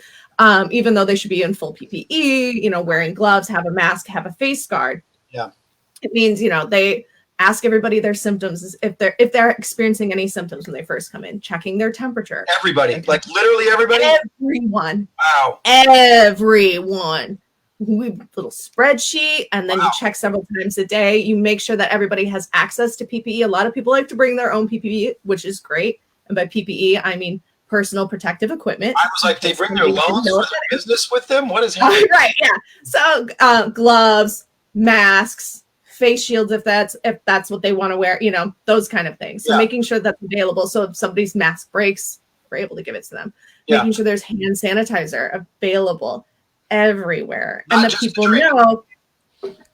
Speaker 2: Even though they should be in full PPE, wearing gloves, have a mask, have a face guard.
Speaker 1: Yeah.
Speaker 2: It means, they ask everybody their symptoms, if they're experiencing any symptoms when they first come in, checking their temperature.
Speaker 1: Everybody, like literally everybody?
Speaker 2: Everyone.
Speaker 1: Wow.
Speaker 2: Everyone. We have a little spreadsheet, and then you check several times a day. You make sure that everybody has access to PPE. A lot of people like to bring their own PPE, which is great. And by PPE, I mean personal protective equipment.
Speaker 1: I was like, they bring their loans for their business with them? What is happening?
Speaker 2: Right, yeah. So gloves, masks, face shields, if that's what they want to wear, those kind of things. So making sure that's available. So if somebody's mask breaks, we're able to give it to them. Making sure there's hand sanitizer available everywhere. And that people know,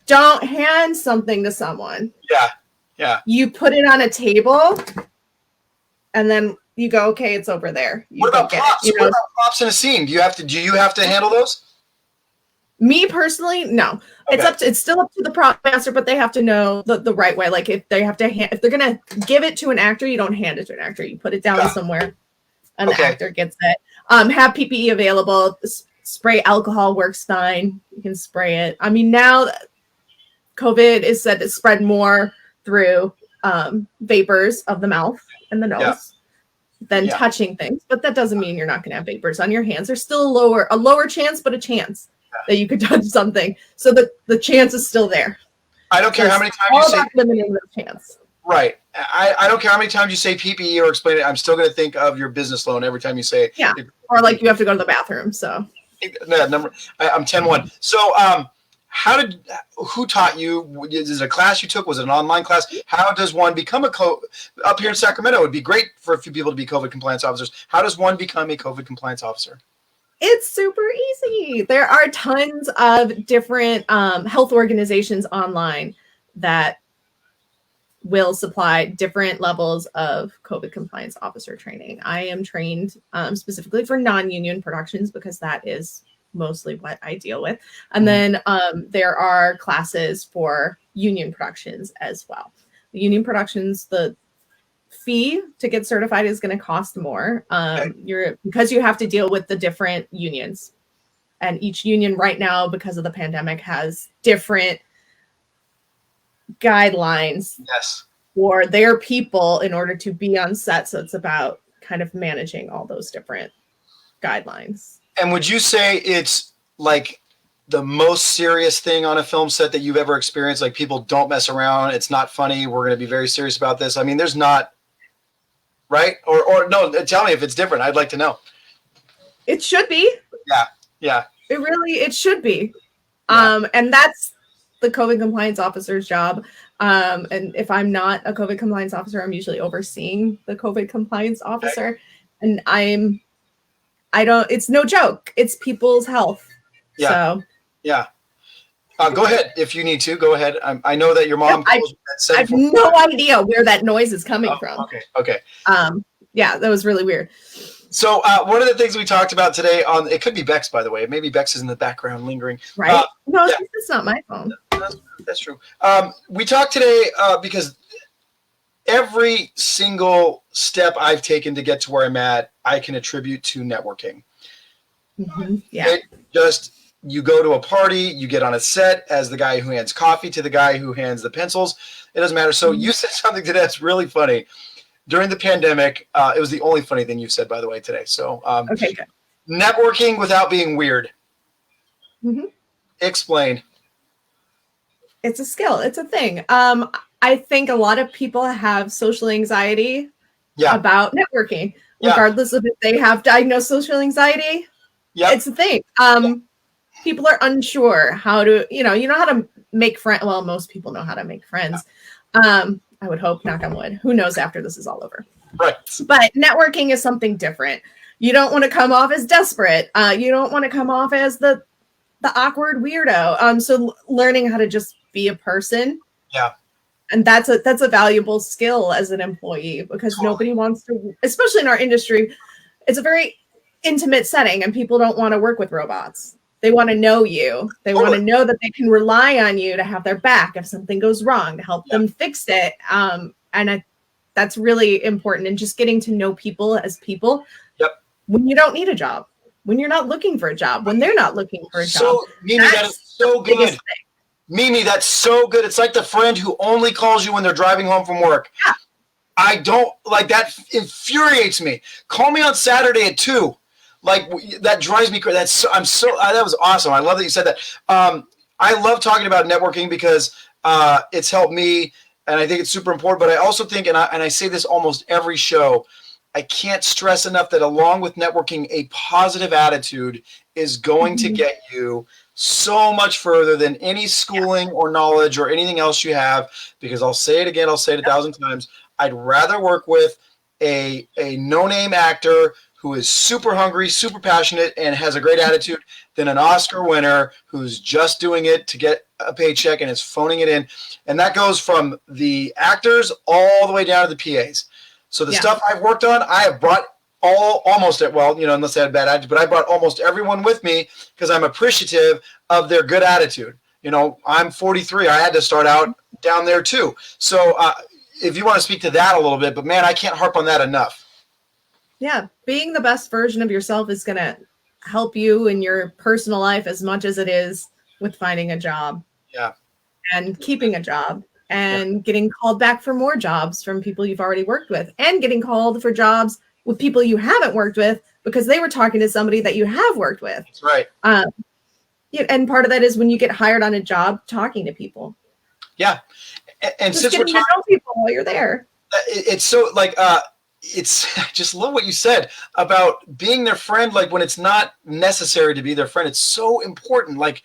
Speaker 2: don't hand something to someone.
Speaker 1: Yeah.
Speaker 2: You put it on a table, and then you go, okay, it's over there.
Speaker 1: What about props? What about props in a scene? Do you have to handle those?
Speaker 2: Me personally, no. Okay. It's still up to the prop master, but they have to know the right way. Like if they're gonna give it to an actor, you don't hand it to an actor. You put it down somewhere, and the actor gets it. Have PPE available. Spray alcohol works fine. You can spray it. I mean, now COVID is said to spread more through vapors of the mouth and the nose than touching things, but that doesn't mean you're not going to have vapors on your hands. There's still a lower chance, but a chance that you could touch something. So the chance is still there.
Speaker 1: I don't care how many times you say
Speaker 2: limiting the chance.
Speaker 1: Right. I don't care how many times you say PPE or explain it. I'm still going to think of your business loan every time you say it.
Speaker 2: Yeah. Or like you have to go to the bathroom. So
Speaker 1: I'm 10-1. So who taught you? Is it a class you took? Was it an online class? How does one become up here in Sacramento? It would be great for a few people to be COVID compliance officers. How does one become a COVID compliance officer?
Speaker 2: It's super easy. There are tons of different health organizations online that will supply different levels of COVID compliance officer training. I am trained specifically for non-union productions because that is mostly what I deal with. And then there are classes for union productions as well. The union productions, the fee to get certified is going to cost more. Because you have to deal with the different unions. And each union right now, because of the pandemic, has different guidelines for their people in order to be on set. So it's about kind of managing all those different guidelines.
Speaker 1: And would you say it's like the most serious thing on a film set that you've ever experienced? Like, people don't mess around. It's not funny. We're going to be very serious about this. I mean, there's not, right? Or no, tell me if it's different. I'd like to know.
Speaker 2: It should be.
Speaker 1: Yeah.
Speaker 2: It should be.
Speaker 1: Yeah.
Speaker 2: And that's the COVID compliance officer's job. And if I'm not a COVID compliance officer, I'm usually overseeing the COVID compliance officer. And it's no joke. It's people's health.
Speaker 1: Yeah.
Speaker 2: So
Speaker 1: Yeah. Go ahead if you need to. Go ahead. I know that your mom.
Speaker 2: I have no idea where that noise is coming from.
Speaker 1: Okay.
Speaker 2: Yeah, that was really weird.
Speaker 1: So one of the things we talked about today it could be Bex, by the way. Maybe Bex is in the background lingering.
Speaker 2: Right? No, it's not my phone.
Speaker 1: That's true. We talked today because every single step I've taken to get to where I'm at, I can attribute to networking.
Speaker 2: Mm-hmm. Yeah.
Speaker 1: You go to a party, you get on a set as the guy who hands coffee to the guy who hands the pencils. It doesn't matter. So you said something today that's really funny. During the pandemic, it was the only funny thing you've said, by the way, today. So
Speaker 2: okay, good.
Speaker 1: Networking without being weird.
Speaker 2: Mm-hmm.
Speaker 1: Explain.
Speaker 2: It's a skill. It's a thing. I think a lot of people have social anxiety about networking, regardless of if they have diagnosed social anxiety. Yeah, it's a thing. People are unsure how to, you know how to make friends. Well, most people know how to make friends. I would hope, knock on wood. Who knows after this is all over?
Speaker 1: Right.
Speaker 2: But networking is something different. You don't want to come off as desperate. You don't want to come off as the awkward weirdo. So learning how to just be a person.
Speaker 1: Yeah.
Speaker 2: And that's a valuable skill as an employee, because nobody wants to, especially in our industry, it's a very intimate setting and people don't want to work with robots. They want to know you. They want to know that they can rely on you to have their back if something goes wrong, to help them fix it. That's really important. And just getting to know people as people when you don't need a job, when you're not looking for a job, when they're not looking for a job.
Speaker 1: MiMi, that is so good. MiMi, that's so good. It's like the friend who only calls you when they're driving home from work.
Speaker 2: Yeah.
Speaker 1: I don't like that. Infuriates me. Call me on Saturday at 2. Like, that drives me crazy. That was awesome. I love that you said that. I love talking about networking because it's helped me, and I think it's super important. But I also think, and I say this almost every show, I can't stress enough that along with networking, a positive attitude is going to get you so much further than any schooling or knowledge or anything else you have. Because I'll say it again, I'll say it 1,000 times. I'd rather work with a no-name actor who is super hungry, super passionate, and has a great attitude than an Oscar winner who's just doing it to get a paycheck and is phoning it in. And that goes from the actors all the way down to the PAs. So the stuff I've worked on, I have brought unless they had bad attitude, but I brought almost everyone with me because I'm appreciative of their good attitude. I'm 43. I had to start out down there too. So if you want to speak to that a little bit, but man, I can't harp on that enough.
Speaker 2: Yeah, being the best version of yourself is going to help you in your personal life as much as it is with finding a job.
Speaker 1: Yeah.
Speaker 2: And keeping a job and getting called back for more jobs from people you've already worked with, and getting called for jobs with people you haven't worked with because they were talking to somebody that you have worked with.
Speaker 1: That's right.
Speaker 2: And part of that is when you get hired on a job, talking to people.
Speaker 1: Yeah. And
Speaker 2: just
Speaker 1: since
Speaker 2: getting to know people while you're there.
Speaker 1: It's so like, I just love what you said about being their friend. Like, when it's not necessary to be their friend, it's so important. Like,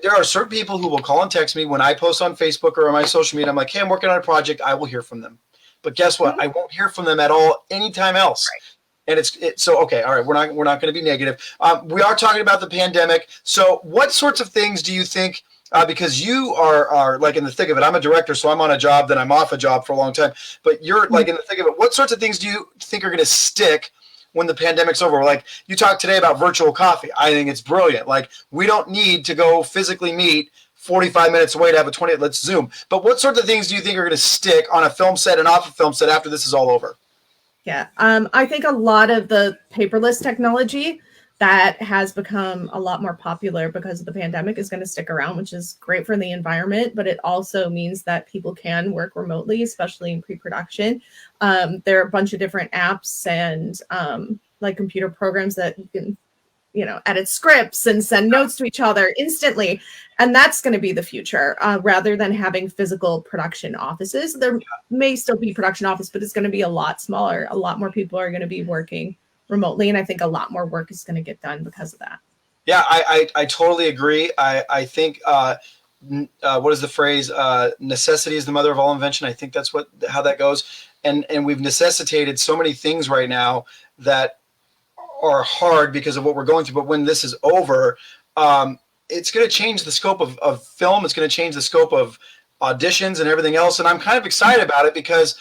Speaker 1: there are certain people who will call and text me when I post on Facebook or on my social media. I'm like, hey, I'm working on a project. I will hear from them. But guess what? I won't hear from them at all anytime else. Right. And it's so, okay. All right. We're not going to be negative. We are talking about the pandemic. So what sorts of things do you think, because you are like in the thick of it? I'm a director, so I'm on a job, then I'm off a job for a long time, but you're like in the thick of it. What sorts of things do you think are going to stick when the pandemic's over? Like, you talked today about virtual coffee. I think it's brilliant. Like, we don't need to go physically meet 45 minutes away to have a 20, let's Zoom. But what sorts of things do you think are going to stick on a film set and off a film set after this is all over?
Speaker 2: Yeah. I think a lot of the paperless technology that has become a lot more popular because of the pandemic is going to stick around, which is great for the environment, but it also means that people can work remotely, especially in pre-production. There are a bunch of different apps and like computer programs that you can edit scripts and send notes to each other instantly. And that's going to be the future, rather than having physical production offices. There may still be production office, but it's going to be a lot smaller. A lot more people are going to be working remotely. And I think a lot more work is going to get done because of that.
Speaker 1: Yeah, I totally agree. I think, what is the phrase? Necessity is the mother of all invention. I think that's how that goes. And we've necessitated so many things right now that are hard because of what we're going through. But when this is over, it's going to change the scope of film. It's going to change the scope of auditions and everything else. And I'm kind of excited about it because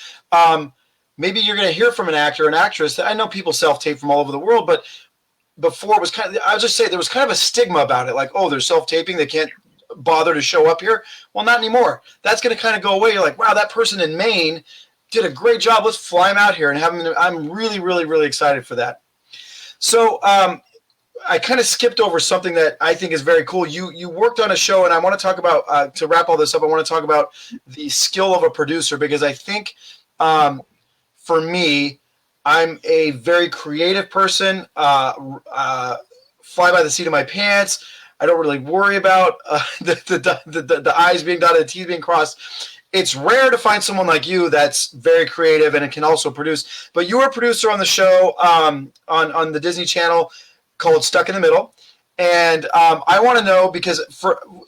Speaker 1: maybe you're going to hear from an actor or an actress. I know people self-tape from all over the world, but before it was I was just saying there was kind of a stigma about it. Like, oh, they're self-taping. They can't bother to show up here. Well, not anymore. That's going to kind of go away. You're like, wow, that person in Maine did a great job. Let's fly him out here and have him. I'm really, really, really excited for that. So I kind of skipped over something that I think is very cool. You worked on a show, and I want to talk about, to wrap all this up, I want to talk about the skill of a producer, because I think for me, I'm a very creative person, fly by the seat of my pants. I don't really worry about the I's being dotted, the T's being crossed. It's rare to find someone like you that's very creative and it can also produce. But you were a producer on the show on the Disney Channel called Stuck in the Middle. And I want to know, because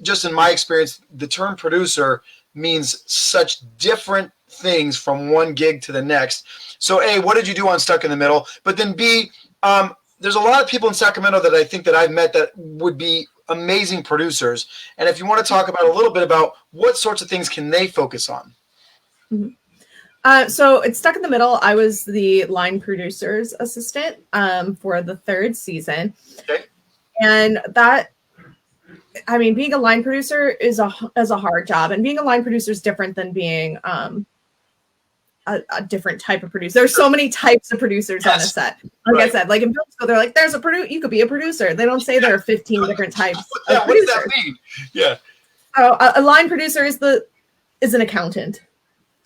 Speaker 1: just in my experience, the term producer means such different things from one gig to the next. So A, what did you do on Stuck in the Middle? But then B, there's a lot of people in Sacramento that I think that I've met that would be amazing producers. And if you want to talk about a little bit about what sorts of things can they focus on?
Speaker 2: Mm-hmm. So it's Stuck in the Middle. I was the line producer's assistant for the 3rd season.
Speaker 1: Okay.
Speaker 2: And being a line producer is a hard job. And being a line producer is different than being a different type of producer. There's so many types of producers on a set. Like I said, like in film school, they're like, there's a you could be a producer. They don't say there are 15 different types of producers.
Speaker 1: What does that mean? Yeah.
Speaker 2: So a line producer is an accountant.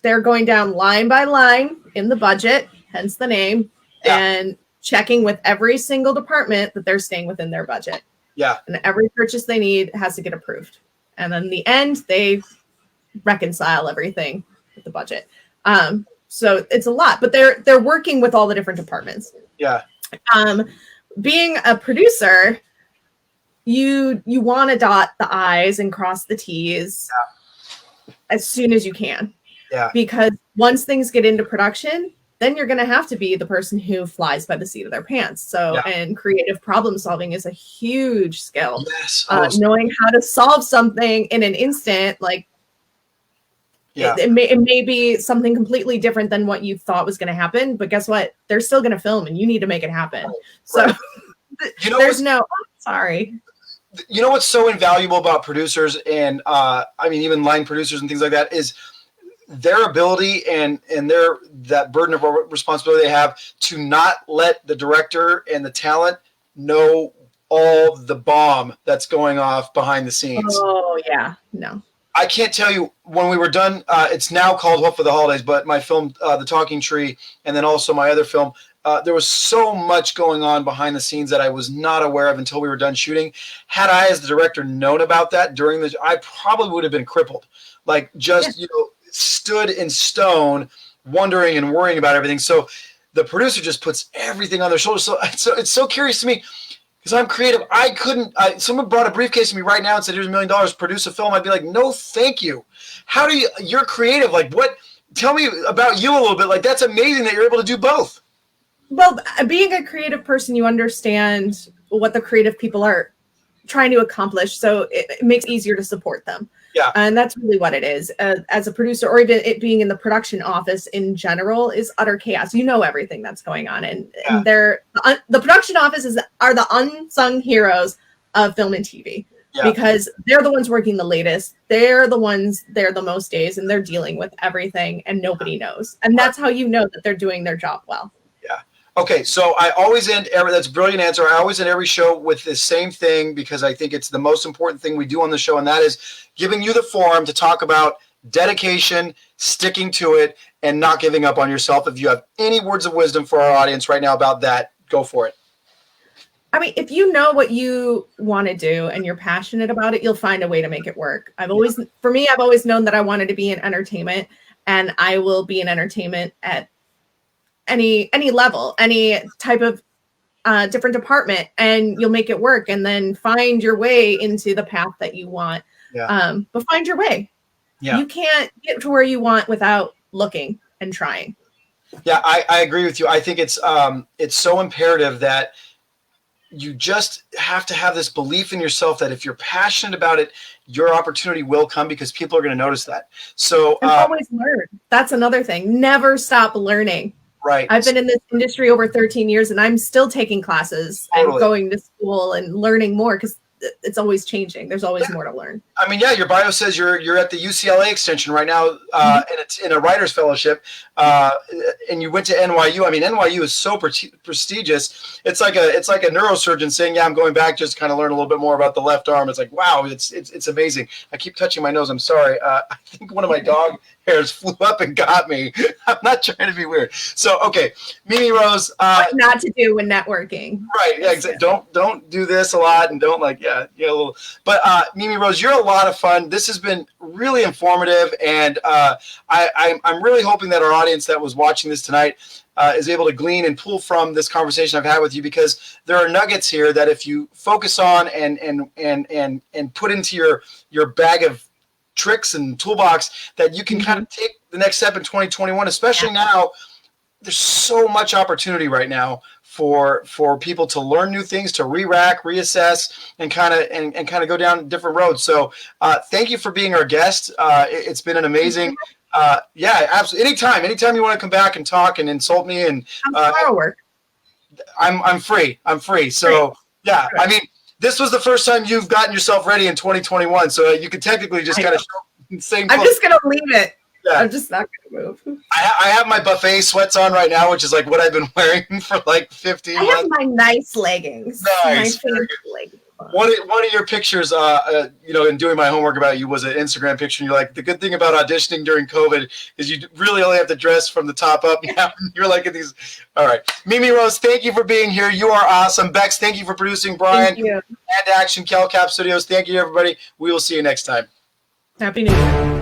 Speaker 2: They're going down line by line in the budget, hence the name, and checking with every single department that they're staying within their budget.
Speaker 1: Yeah.
Speaker 2: And every purchase they need has to get approved. And then in the end, they reconcile everything with the budget. So it's a lot, but they're working with all the different departments.
Speaker 1: Yeah.
Speaker 2: Being a producer, you want to dot the I's and cross the T's as soon as you can.
Speaker 1: Yeah.
Speaker 2: Because once things get into production, then you're going to have to be the person who flies by the seat of their pants. So, and creative problem solving is a huge skill.
Speaker 1: Yes.
Speaker 2: Knowing how to solve something in an instant, like, it may be something completely different than what you thought was going to happen, but guess what? They're still going to film and you need to make it happen. So there's sorry.
Speaker 1: You know what's so invaluable about producers and even line producers and things like that is their ability and that burden of responsibility they have to not let the director and the talent know all the bomb that's going off behind the scenes.
Speaker 2: Oh yeah, no.
Speaker 1: I can't tell you when we were done. It's now called Hope for the Holidays, but my film, The Talking Tree, and then also my other film, there was so much going on behind the scenes that I was not aware of until we were done shooting. Had I, as the director, known about that I probably would have been crippled, like stood in stone, wondering and worrying about everything. So the producer just puts everything on their shoulders. So it's so curious to me. Because I'm creative, I couldn't. Someone brought a briefcase to me right now and said, "Here's $1 million. Produce a film." I'd be like, "No, thank you." How do you? You're creative. Like, what? Tell me about you a little bit. Like, that's amazing that you're able to do both.
Speaker 2: Well, being a creative person, you understand what the creative people are trying to accomplish, so it makes it easier to support them.
Speaker 1: Yeah,
Speaker 2: and that's really what it is. As a producer, or even it being in the production office in general, is utter chaos. You know everything that's going on, and the production offices are the unsung heroes of film and TV because they're the ones working the latest. They're the ones there the most days, and they're dealing with everything, and nobody knows. And that's how you know that they're doing their job well.
Speaker 1: Yeah. Okay, so I always end that's a brilliant answer. I always end every show with the same thing because I think it's the most important thing we do on the show, and that is giving you the forum to talk about dedication, sticking to it, and not giving up on yourself. If you have any words of wisdom for our audience right now about that, go for it.
Speaker 2: I mean, if you know what you want to do and you're passionate about it, you'll find a way to make it work. I've always known that I wanted to be in entertainment, and I will be in entertainment at any level, any type of different department, and you'll make it work and then find your way into the path that you want. But find your way. You can't get to where you want without looking and trying.
Speaker 1: Yeah, I agree with you. I think it's so imperative that you just have to have this belief in yourself that if you're passionate about it, your opportunity will come, because people are going to notice that. So
Speaker 2: always learn. That's another thing. Never stop learning.
Speaker 1: Right.
Speaker 2: I've been in this industry over 13 years, and I'm still taking classes and going to school and learning more, because it's always changing. There's always more to learn. I mean,
Speaker 1: your bio says you're at the UCLA Extension right now, and it's in a writer's fellowship, and you went to NYU. I mean, NYU is so prestigious. It's like a neurosurgeon saying, "Yeah, I'm going back just to kind of learn a little bit more about the left arm." It's like, wow, it's amazing. I keep touching my nose. I'm sorry. I think one of my dog hairs flew up and got me. I'm not trying to be weird. So, okay, MiMi Rose.
Speaker 2: What not to do when networking. Right.
Speaker 1: Yeah. Exactly. Don't do this a lot, and don't a little. But MiMi Rose, you're a lot of fun. This has been really informative, and I'm really hoping that our audience that was watching this tonight is able to glean and pull from this conversation I've had with you, because there are nuggets here that if you focus on and put into your bag of tricks and toolbox, that you can kind of take the next step in 2021, especially now. There's so much opportunity right now for people to learn new things, to re-rack, reassess, and kind of go down different roads. So thank you for being our guest. It's been an amazing, absolutely. Anytime you want to come back and talk and insult me, and I'm free. So yeah, I mean, this was the first time you've gotten yourself ready in 2021. So you could technically just kind of show.
Speaker 2: I'm just gonna leave it. Yeah. I'm just not going to move.
Speaker 1: I have my buffet sweats on right now, which is like what I've been wearing for like 15 months.
Speaker 2: I have my nice leggings.
Speaker 1: Nice. One of your pictures, in doing my homework about you, was an Instagram picture. And you're like, the good thing about auditioning during COVID is you really only have to dress from the top up. Yeah, you're like in these. All right. MiMi Rose, thank you for being here. You are awesome. Bex, thank you for producing. Brian and Action Cal Cap Studios. Thank you, everybody. We will see you next time.
Speaker 2: Happy New Year.